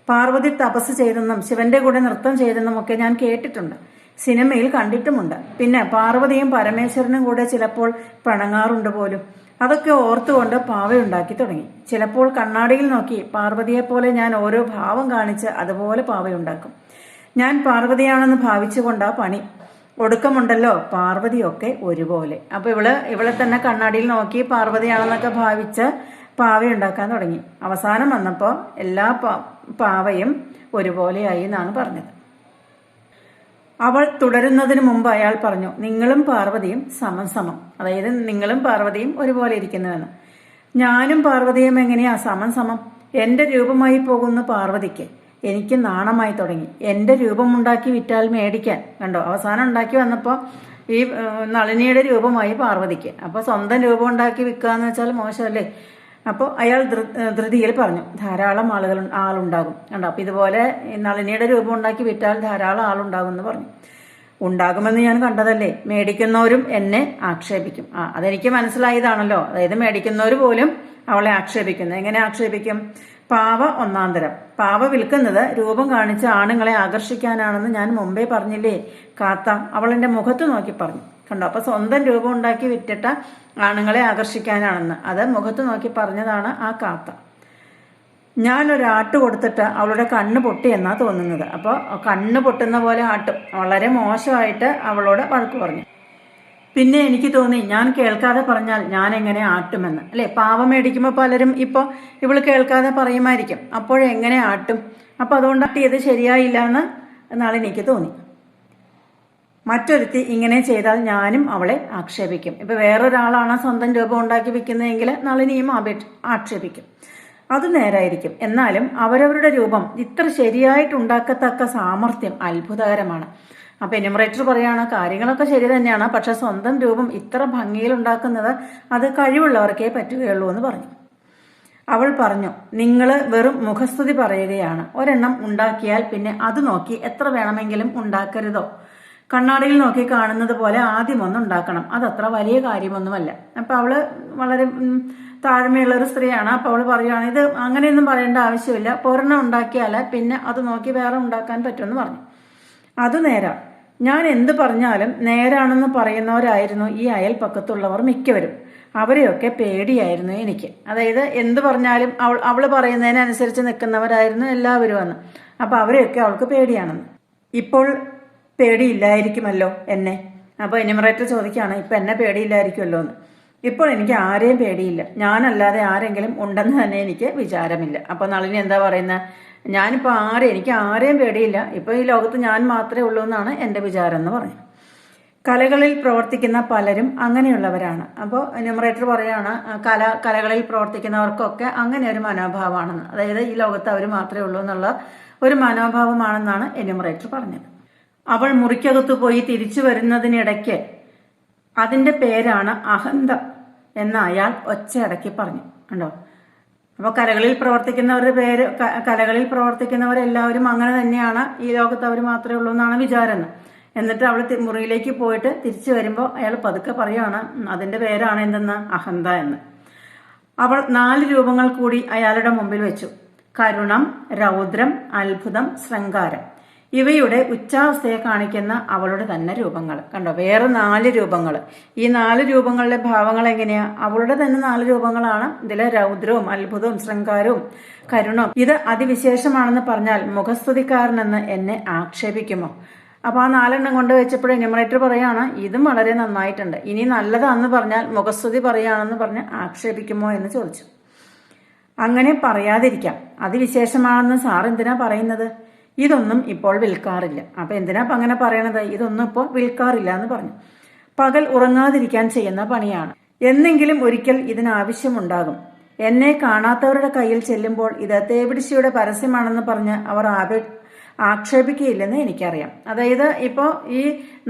പാർവതി തപസ് ചെയ്തെന്നും ശിവന്റെ കൂടെ നൃത്തം ചെയ്തെന്നും ഒക്കെ ഞാൻ കേട്ടിട്ടുണ്ട്, സിനിമയിൽ കണ്ടിട്ടുമുണ്ട്. പിന്നെ പാർവതിയും പരമേശ്വരനും കൂടെ ചിലപ്പോൾ പിണങ്ങാറുണ്ട് പോലും. അതൊക്കെ ഓർത്തുകൊണ്ട് പാവയുണ്ടാക്കി തുടങ്ങി. ചിലപ്പോൾ കണ്ണാടിയിൽ നോക്കി പാർവതിയെപ്പോലെ ഞാൻ ഓരോ ഭാവം കാണിച്ച് അതുപോലെ പാവയുണ്ടാക്കും. ഞാൻ പാർവതിയാണെന്ന് ഭാവിച്ചുകൊണ്ടാ പണി. ഒടുക്കമുണ്ടല്ലോ പാർവതിയൊക്കെ ഒരുപോലെ. അപ്പൊ ഇവളെ തന്നെ കണ്ണാടിയിൽ നോക്കി പാർവതിയാണെന്നൊക്കെ ഭാവിച്ച് പാവയുണ്ടാക്കാൻ തുടങ്ങി. അവസാനം വന്നപ്പോൾ എല്ലാ പാവയും ഒരുപോലെയായി എന്നാണ് പറഞ്ഞത്. അവൾ തുടരുന്നതിന് മുമ്പ് അയാൾ പറഞ്ഞു, നിങ്ങളും പാർവതിയും സമം. അതായത് നിങ്ങളും പാർവതിയും ഒരുപോലെ ഇരിക്കുന്നുവെന്ന്. ഞാനും പാർവതിയും എങ്ങനെയാ സമം? എന്റെ രൂപമായി പോകുന്ന പാർവതിക്ക് എനിക്ക് നാണമായി തുടങ്ങി. എന്റെ രൂപമുണ്ടാക്കി വിറ്റാൽ മേടിക്കാൻ. കണ്ടോ, അവസാനം ഉണ്ടാക്കി വന്നപ്പോൾ ഈ നളിനിയുടെ രൂപമായി പാർവതിക്ക്. അപ്പൊ സ്വന്തം രൂപം ഉണ്ടാക്കി വിൽക്കാന്ന് വെച്ചാൽ മോശമല്ലേ? അപ്പോൾ അയാൾ ധൃതിയിൽ പറഞ്ഞു, ധാരാളം ആളുണ്ടാകും. കണ്ടോ, അപ്പൊ ഇതുപോലെ നളിനിയുടെ രൂപം ഉണ്ടാക്കി വിറ്റാൽ ധാരാളം ആളുണ്ടാകും എന്ന് പറഞ്ഞു. ഉണ്ടാകുമെന്ന് ഞാൻ കണ്ടതല്ലേ, മേടിക്കുന്നവരും എന്നെ ആക്ഷേപിക്കും. അതെനിക്ക് മനസ്സിലായതാണല്ലോ. അതായത് മേടിക്കുന്നവർ പോലും അവളെ ആക്ഷേപിക്കുന്നു. എങ്ങനെ ആക്ഷേപിക്കും? പാവ ഒന്നാന്തരം. പാവ വിൽക്കുന്നത് രൂപം കാണിച്ച് ആണുങ്ങളെ ആകർഷിക്കാനാണെന്ന് ഞാൻ മുമ്പേ പറഞ്ഞില്ലേ കാത്ത? അവൾ എന്റെ മുഖത്ത് നോക്കി പറഞ്ഞു. കണ്ടോ, അപ്പൊ സ്വന്തം രൂപം ഉണ്ടാക്കി വിറ്റിട്ട ആണുങ്ങളെ ആകർഷിക്കാനാണെന്ന് അത് മുഖത്ത് നോക്കി പറഞ്ഞതാണ് ആ കാത്ത. ഞാൻ ഒരാട്ട് കൊടുത്തിട്ട് അവളുടെ കണ്ണ് പൊട്ടി എന്നാ തോന്നുന്നത്. അപ്പോൾ കണ്ണ് പൊട്ടുന്ന പോലെ ആട്ടും. വളരെ മോശമായിട്ട് അവളോട് വഴക്ക് പറഞ്ഞു. പിന്നെ എനിക്ക് തോന്നി, ഞാൻ കേൾക്കാതെ പറഞ്ഞാൽ ഞാൻ എങ്ങനെ ആട്ടുമെന്ന്. അല്ലെ, പാവ മേടിക്കുമ്പോൾ പലരും ഇപ്പോൾ ഇവള് കേൾക്കാതെ പറയുമായിരിക്കും. അപ്പോഴെങ്ങനെ ആട്ടും? അപ്പൊ അതുകൊണ്ട് ഇത് ശരിയായില്ല എന്ന് നളിനിക്ക് തോന്നി. മറ്റൊരുത്തി ഇങ്ങനെ ചെയ്താൽ ഞാനും അവളെ ആക്ഷേപിക്കും. ഇപ്പൊ വേറൊരാളാണ് സ്വന്തം രൂപം ഉണ്ടാക്കി വെക്കുന്നതെങ്കിൽ നളിനിയും ആക്ഷേപിക്കും. അത് നേരായിരിക്കും. എന്നാലും അവരവരുടെ രൂപം ഇത്ര ശരിയായിട്ട് ഉണ്ടാക്കത്തക്ക സാമർഥ്യം അത്ഭുതകരമാണ്. അപ്പൊ എന്യൂമറേറ്റർ പറയാണ്, കാര്യങ്ങളൊക്കെ ശരി തന്നെയാണ്, പക്ഷെ സ്വന്തം രൂപം ഇത്ര ഭംഗിയിൽ ഉണ്ടാക്കുന്നത് അത് കഴിവുള്ളവർക്കേ പറ്റുകയുള്ളൂ എന്ന് പറഞ്ഞു. അവൾ പറഞ്ഞു, നിങ്ങൾ വെറും മുഖസ്തുതി പറയുകയാണ്. ഒരെണ്ണം ഉണ്ടാക്കിയാൽ പിന്നെ അത് നോക്കി എത്ര വേണമെങ്കിലും ഉണ്ടാക്കരുതോ? കണ്ണാടിയിൽ നോക്കി കാണുന്നത് പോലെ ആദ്യം ഒന്ന് ഉണ്ടാക്കണം. അതത്ര വലിയ കാര്യമൊന്നുമല്ല. അപ്പൊ അവള് വളരെ താഴ്മയുള്ള ഒരു സ്ത്രീയാണ്. അപ്പൊ അവള് പറയുകയാണ്, ഇത് അങ്ങനെയൊന്നും പറയേണ്ട ആവശ്യമില്ല, ഒരെണ്ണം ഉണ്ടാക്കിയാൽ പിന്നെ അത് നോക്കി വേറെ ഉണ്ടാക്കാൻ പറ്റുമെന്ന് പറഞ്ഞു. അത് നേരാ. ഞാൻ എന്ത് പറഞ്ഞാലും നേരാണെന്ന് പറയുന്നവരായിരുന്നു ഈ അയൽപ്പക്കത്തുള്ളവർ മിക്കവരും. അവരെയൊക്കെ പേടിയായിരുന്നു എനിക്ക്. അതായത് എന്ത് പറഞ്ഞാലും അവള് പറയുന്നതിനനുസരിച്ച് നിൽക്കുന്നവരായിരുന്നു എല്ലാവരും അന്ന്. അപ്പൊ അവരെയൊക്കെ അവൾക്ക് പേടിയാണെന്ന്. ഇപ്പോൾ പേടിയില്ലായിരിക്കുമല്ലോ എന്നെ. അപ്പൊ എന്യൂമറേറ്റർ ചോദിക്കുകയാണ്, ഇപ്പൊ എന്നെ പേടിയില്ലായിരിക്കുമല്ലോ എന്ന്. ഇപ്പോൾ എനിക്ക് ആരെയും പേടിയില്ല, ഞാനല്ലാതെ ആരെങ്കിലും ഉണ്ടെന്ന് തന്നെ എനിക്ക് വിചാരമില്ല. അപ്പൊ നളിനി എന്താ പറയുന്നത്? ഞാനിപ്പോൾ എനിക്ക് ആരെയും പേടിയില്ല, ഇപ്പൊ ഈ ലോകത്ത് ഞാൻ മാത്രമേ ഉള്ളൂ എന്നാണ് എൻ്റെ വിചാരം എന്ന് പറഞ്ഞു. കലകളിൽ പ്രവർത്തിക്കുന്ന പലരും അങ്ങനെയുള്ളവരാണ്. അപ്പോൾ എന്യൂമറേറ്റർ പറയാണ്, കലകളിൽ പ്രവർത്തിക്കുന്നവർക്കൊക്കെ അങ്ങനെ ഒരു മനോഭാവമാണെന്ന്. അതായത് ഈ ലോകത്ത് അവർ മാത്രമേ ഉള്ളൂ എന്നുള്ള ഒരു മനോഭാവമാണെന്നാണ് എന്യൂമറേറ്റർ പറഞ്ഞത്. അവൾ മുറിക്കകത്തു പോയി തിരിച്ചു വരുന്നതിനിടയ്ക്ക് അതിന്റെ പേരാണ് അഹന്ത എന്ന് അയാൾ ഒച്ചയടക്കി പറഞ്ഞു. കണ്ടോ, അപ്പൊ കലകളിൽ പ്രവർത്തിക്കുന്നവരെല്ലാവരും അങ്ങനെ തന്നെയാണ്, ഈ ലോകത്ത് അവർ മാത്രമേ ഉള്ളൂ എന്നാണ് വിചാരം. എന്നിട്ട് അവൾ മുറിയിലേക്ക് പോയിട്ട് തിരിച്ചു വരുമ്പോൾ അയാൾ പതുക്കെ പറയുകയാണ്, അതിന്റെ പേരാണ് എന്തെന്ന്? അഹന്ത എന്ന്. അവൾ 4 രൂപങ്ങൾ കൂടി അയാളുടെ മുമ്പിൽ വെച്ചു. കരുണം, രൗദ്രം, അത്ഭുതം, ശൃംഗാരം. ഇവയുടെ ഉച്ചാവസ്ഥയെ കാണിക്കുന്ന അവളുടെ തന്നെ രൂപങ്ങൾ. കണ്ടോ, വേറെ 4 രൂപങ്ങൾ. ഈ 4 രൂപങ്ങളുടെ ഭാവങ്ങൾ എങ്ങനെയാ? അവളുടെ തന്നെ 4 രൂപങ്ങളാണ്. ഇതിലെ രൗദ്രവും അത്ഭുതവും ശൃംഗാരവും കരുണവും. ഇത് അതിവിശേഷമാണെന്ന് പറഞ്ഞാൽ മുഖസ്തുതിക്കാരനെന്ന് എന്നെ ആക്ഷേപിക്കുമോ? അപ്പൊ ആ 4 കൊണ്ട് വെച്ചപ്പോഴേ ന്യൂമറേറ്റർ പറയാണ് ഇതും വളരെ നന്നായിട്ടുണ്ട്, ഇനി നല്ലതാണെന്ന് പറഞ്ഞാൽ മുഖസ്തുതി പറയുകയാണെന്ന് പറഞ്ഞ് ആക്ഷേപിക്കുമോ എന്ന് ചോദിച്ചു. അങ്ങനെ പറയാതിരിക്കാം. അതിവിശേഷമാണെന്ന് സാർ എന്തിനാ പറയുന്നത്? ഇതൊന്നും ഇപ്പോൾ വിൽക്കാറില്ല. അപ്പൊ എന്തിനാ അങ്ങനെ പറയണത്? ഇതൊന്നും ഇപ്പോൾ വിൽക്കാറില്ല എന്ന് പറഞ്ഞു. പകൽ ഉറങ്ങാതിരിക്കാൻ ചെയ്യുന്ന പണിയാണ്. എന്നെങ്കിലും ഒരിക്കൽ ഇതിനാവശ്യമുണ്ടാകും. എന്നെ കാണാത്തവരുടെ കയ്യിൽ ചെല്ലുമ്പോൾ ഇത് തേവിടിശിയുടെ പരസ്യമാണെന്ന് പറഞ്ഞ് അവർ ആക്ഷേപിക്കുകയില്ലെന്ന് എനിക്കറിയാം. അതായത് ഇപ്പോ ഈ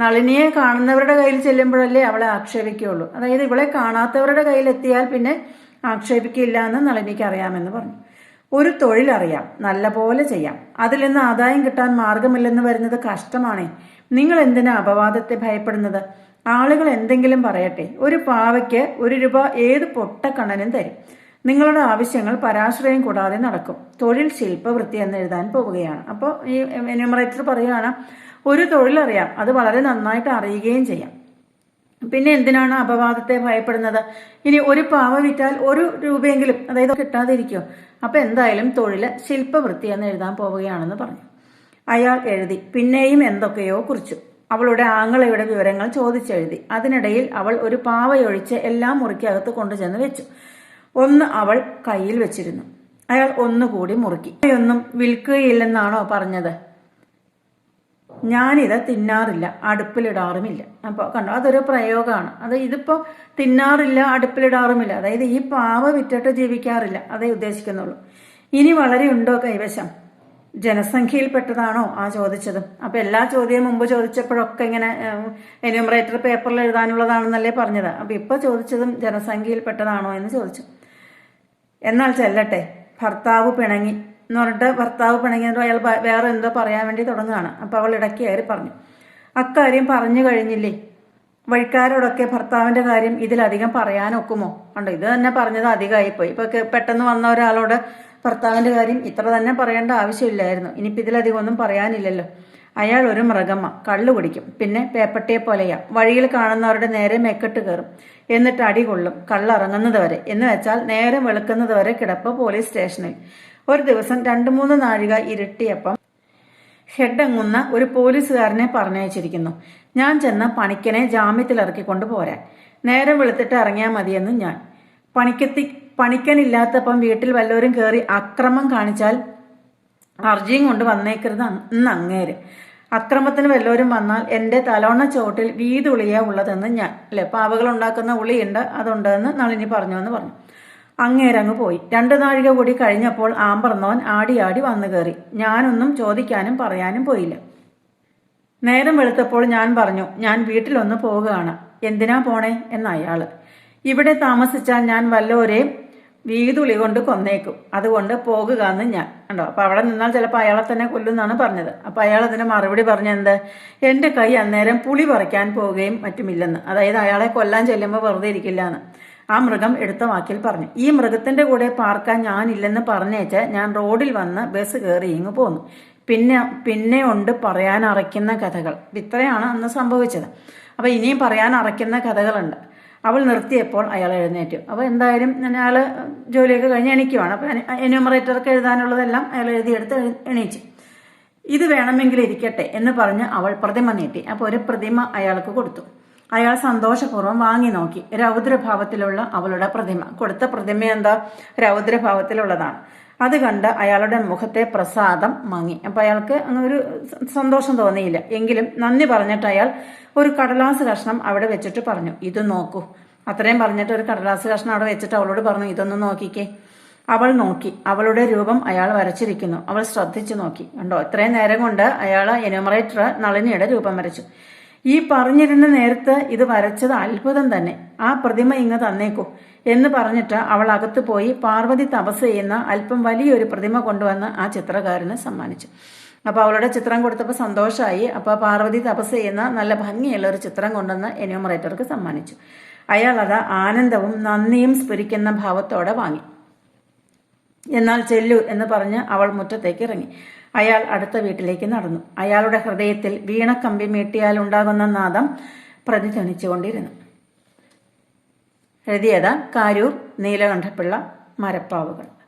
നളിനിയെ കാണുന്നവരുടെ കയ്യിൽ ചെല്ലുമ്പോഴല്ലേ അവളെ ആക്ഷേപിക്കുകയുള്ളൂ. അതായത് ഇവളെ കാണാത്തവരുടെ കയ്യിൽ എത്തിയാൽ പിന്നെ ആക്ഷേപിക്കില്ല എന്ന് നളിനിക്ക് അറിയാമെന്ന് പറഞ്ഞു. ഒരു തൊഴിലറിയാം, നല്ല പോലെ ചെയ്യാം. അതിൽ നിന്ന് ആദായം കിട്ടാൻ മാർഗമില്ലെന്ന് വരുന്നത് കഷ്ടമാണേ. നിങ്ങൾ എന്തിനാ അപവാദത്തെ ഭയപ്പെടുന്നത്? ആളുകൾ എന്തെങ്കിലും പറയട്ടെ. ഒരു പാവയ്ക്ക് 1 രൂപ ഏത് പൊട്ടക്കണ്ണനും തരും. നിങ്ങളുടെ ആവശ്യങ്ങൾ പരാശ്രയം കൂടാതെ നടക്കും. തൊഴിൽ ശില്പവൃത്തി എന്ന് എഴുതാൻ പോവുകയാണ്. അപ്പോൾ ഈ എന്യൂമറേറ്റർ പറയുകയാണ് ഒരു തൊഴിലറിയാം, അത് വളരെ നന്നായിട്ട് അറിയുകയും ചെയ്യാം. പിന്നെ എന്തിനാണ് അപവാദത്തെ ഭയപ്പെടുന്നത്? ഇനി ഒരു പാവ വിറ്റാൽ 1 രൂപയെങ്കിലും അതായത് കിട്ടാതിരിക്കുമോ? അപ്പൊ എന്തായാലും തൊഴില് ശില്പവൃത്തി എന്ന് എഴുതാൻ പോവുകയാണെന്ന് പറഞ്ഞു. അയാൾ എഴുതി. പിന്നെയും എന്തൊക്കെയോ കുറിച്ചു. അവളുടെ ആങ്ങളയുടെ വിവരങ്ങൾ ചോദിച്ചെഴുതി. അതിനിടയിൽ അവൾ ഒരു പാവയൊഴിച്ച് എല്ലാം മുറിക്കകത്ത് കൊണ്ടുചെന്ന് വെച്ചു. ഒന്ന് അവൾ കയ്യിൽ വെച്ചിരുന്നു. അയാൾ ഒന്നുകൂടി മുറുക്കി. ഒന്നും വിൽക്കുകയില്ലെന്നാണോ പറഞ്ഞത്? ഞാനിത് തിന്നാറില്ല, അടുപ്പിലിടാറുമില്ല. അപ്പോൾ കണ്ടോ, അതൊരു പ്രയോഗമാണ്. അത് ഇതിപ്പോ തിന്നാറില്ല, അടുപ്പിലിടാറുമില്ല, അതായത് ഈ പാവ വിറ്റിട്ട് ജീവിക്കാറില്ല, അതേ ഉദ്ദേശിക്കുന്നുള്ളൂ. ഇനി വളരെ ഉണ്ടോ കൈവശം? ജനസംഖ്യയിൽപ്പെട്ടതാണോ ആ ചോദിച്ചത്? അപ്പൊ എല്ലാ ചോദ്യവും മുമ്പ് ചോദിച്ചപ്പോഴൊക്കെ ഇങ്ങനെ എന്യൂമറേറ്റർ പേപ്പറിൽ എഴുതാനുള്ളതാണെന്നല്ലേ പറഞ്ഞത്. അപ്പൊ ഇപ്പൊ ചോദിച്ചതും ജനസംഖ്യയിൽപ്പെട്ടതാണോ എന്ന് ചോദിച്ചു. എന്നാൽ ചെല്ലട്ടെ, ഭർത്താവ് പിണങ്ങി എന്ന് പറഞ്ഞിട്ട് ഭർത്താവ് പിണങ്ങിയതോ അയാൾ വേറെ എന്തോ പറയാൻ വേണ്ടി തുടങ്ങുകയാണ്. അപ്പൊ അവൾ ഇടയ്ക്ക് കയറി പറഞ്ഞു, അക്കാര്യം പറഞ്ഞു കഴിഞ്ഞില്ലേ? വഴിക്കാരോടൊക്കെ ഭർത്താവിന്റെ കാര്യം ഇതിലധികം പറയാനൊക്കുമോ? കണ്ടോ, ഇത് തന്നെ പറഞ്ഞത് അധികമായിപ്പോയി. ഇപ്പൊ പെട്ടെന്ന് വന്ന ഒരാളോട് ഭർത്താവിന്റെ കാര്യം ഇത്ര തന്നെ പറയേണ്ട ആവശ്യമില്ലായിരുന്നു. ഇനിയിപ്പോൾ ഇതിലധികം ഒന്നും പറയാനില്ലല്ലോ. അയാൾ ഒരു മൃഗമ്മ, കള്ളു കുടിക്കും, പിന്നെ പേപ്പട്ടിയെ പോലെയാ. വഴിയിൽ കാണുന്നവരുടെ നേരെ മെക്കെട്ട് കയറും, എന്നിട്ട് അടി കൊള്ളും കള്ളിറങ്ങുന്നത് വരെ. എന്ന് വെച്ചാൽ നേരം വെളുക്കുന്നത് വരെ കിടപ്പ് പോലീസ് സ്റ്റേഷനിൽ. ഒരു ദിവസം 2-3 നാഴിക ഇരുട്ടിയപ്പം ഹെഡങ്ങുന്ന ഒരു പോലീസുകാരനെ പറഞ്ഞയച്ചിരിക്കുന്നു. ഞാൻ ചെന്ന പണിക്കനെ ജാമ്യത്തിലിറക്കിക്കൊണ്ട് പോരാൻ. നേരം വെളുത്തിട്ട് ഇറങ്ങിയാൽ മതിയെന്ന് ഞാൻ. പണിക്കനില്ലാത്തപ്പം വീട്ടിൽ വല്ലവരും കയറി അക്രമം കാണിച്ചാൽ അർജിയും കൊണ്ട് വന്നേക്കരുത് എന്ന് അങ്ങേര്. അക്രമത്തിന് വല്ലവരും വന്നാൽ എന്റെ തലോണ ചോട്ടിൽ വീതുളിയാ ഉള്ളതെന്ന് ഞാൻ. അല്ലെ, പാവകൾ ഉണ്ടാക്കുന്ന ഉളിയുണ്ട്, അതുണ്ട് എന്ന് നളിനി പറഞ്ഞു എന്ന് പറഞ്ഞു. അങ്ങേരങ്ങ് പോയി. 2 നാഴിക കൂടി കഴിഞ്ഞപ്പോൾ ആമ്പർന്നോൻ ആടി വന്നു കയറി. ഞാനൊന്നും ചോദിക്കാനും പറയാനും പോയില്ല. നേരം വെളുത്തപ്പോൾ ഞാൻ പറഞ്ഞു, ഞാൻ വീട്ടിലൊന്ന് പോവുകയാണ്. എന്തിനാ പോണേ എന്ന് അയാള്. ഇവിടെ താമസിച്ചാൽ ഞാൻ വല്ലവരെയും വീതുളി കൊണ്ട് കൊന്നേക്കും, അതുകൊണ്ട് പോകുക എന്ന് ഞാൻ. കണ്ടോ, അപ്പൊ അവിടെ നിന്നാൽ ചിലപ്പോൾ അയാളെ തന്നെ കൊല്ലുന്നാണ് പറഞ്ഞത്. അപ്പൊ അയാൾ അതിന് മറുപടി പറഞ്ഞെന്ത്, എന്റെ കൈ അന്നേരം പുളി പറിക്കാൻ പോവുകയും മറ്റുമില്ലെന്ന്. അതായത് അയാളെ കൊല്ലാൻ ചെല്ലുമ്പോൾ വെറുതെ ഇരിക്കില്ല എന്ന് ആ മൃഗം എടുത്ത വാക്കിൽ പറഞ്ഞു. ഈ മൃഗത്തിന്റെ കൂടെ പാർക്കാൻ ഞാനില്ലെന്ന് പറഞ്ഞേച്ച് ഞാൻ റോഡിൽ വന്ന് ബസ് കയറി ഇങ്ങ് പോന്നു. പിന്നെ ഉണ്ട് പറയാൻ അറയ്ക്കുന്ന കഥകൾ. ഇത്രയാണ് അന്ന് സംഭവിച്ചത്. അപ്പൊ ഇനിയും പറയാൻ അറയ്ക്കുന്ന കഥകളുണ്ട്. അവൾ നിർത്തിയപ്പോൾ അയാൾ എഴുന്നേറ്റു. അപ്പോൾ എന്തായാലും അയാൾ ജോലിയൊക്കെ കഴിഞ്ഞ് എണീക്കുവാണ്. അപ്പോൾ എന്യൂമറേറ്റർക്ക് എഴുതാനുള്ളതെല്ലാം അയാൾ എഴുതിയെടുത്ത് എണീച്ചു. ഇത് വേണമെങ്കിൽ ഇരിക്കട്ടെ എന്ന് പറഞ്ഞ് അവൾ പ്രതിമ നീട്ടി. അപ്പോൾ ഒരു പ്രതിമ അയാൾക്ക് കൊടുത്തു. അയാൾ സന്തോഷപൂർവ്വം വാങ്ങി നോക്കി. രൗദ്രഭാവത്തിലുള്ള അവളുടെ പ്രതിമ. കൊടുത്ത പ്രതിമ എന്താ? രൗദ്രഭാവത്തിലുള്ളതാണ്. അത് കണ്ട് അയാളുടെ മുഖത്തെ പ്രസാദം മങ്ങി. അപ്പൊ അയാൾക്ക് ഒരു സന്തോഷം തോന്നിയില്ല. എങ്കിലും നന്ദി പറഞ്ഞിട്ട് അയാൾ ഒരു കടലാസ് കഷ്ണം അവിടെ വെച്ചിട്ട് പറഞ്ഞു, ഇത് നോക്കൂ. അത്രയും പറഞ്ഞിട്ട് ഒരു കടലാസ് കഷ്ണം അവിടെ വെച്ചിട്ട് അവളോട് പറഞ്ഞു, ഇതൊന്ന് നോക്കിക്കേ. അവൾ നോക്കി. അവളുടെ രൂപം അയാൾ വരച്ചിരിക്കുന്നു. അവൾ ശ്രദ്ധിച്ചു നോക്കി. കണ്ടോ, ഇത്രയും നേരം കൊണ്ട് അയാൾ എന്യൂമറേറ്റർ നളിനിയുടെ രൂപം വരച്ചു. ഈ പറഞ്ഞിരുന്ന നേരത്ത് ഇത് വരച്ചത് അത്ഭുതം തന്നെ. ആ പ്രതിമ ഇങ്ങ് തന്നേക്കൂ എന്ന് പറഞ്ഞിട്ട് അവൾ അകത്ത് പോയി പാർവതി തപസ് ചെയ്യുന്ന അല്പം വലിയൊരു പ്രതിമ കൊണ്ടുവന്ന് ആ ചിത്രകാരന് സമ്മാനിച്ചു. അപ്പൊ അവളുടെ ചിത്രം കൊടുത്തപ്പോൾ സന്തോഷമായി. അപ്പൊ പാർവതി തപസ് ചെയ്യുന്ന നല്ല ഭംഗിയുള്ള ഒരു ചിത്രം കൊണ്ടുവന്ന് എന്യൂമറേറ്റർക്ക് സമ്മാനിച്ചു. അയാൾ അത് ആനന്ദവും നന്ദിയും സ്ഫുരിക്കുന്ന ഭാവത്തോടെ വാങ്ങി. എന്നാൽ ചെല്ലു എന്ന് പറഞ്ഞ് അവൾ മുറ്റത്തേക്ക് ഇറങ്ങി. അയാൾ അടുത്ത വീട്ടിലേക്ക് നടന്നു. അയാളുടെ ഹൃദയത്തിൽ വീണക്കമ്പി മീട്ടിയാൽ ഉണ്ടാകുന്ന നാദം പ്രതിധ്വനിച്ചുകൊണ്ടിരുന്നു. എഴുതിയത് കാരൂർ നീലകണ്ഠപിള്ള, മരപ്പാവുകൾ.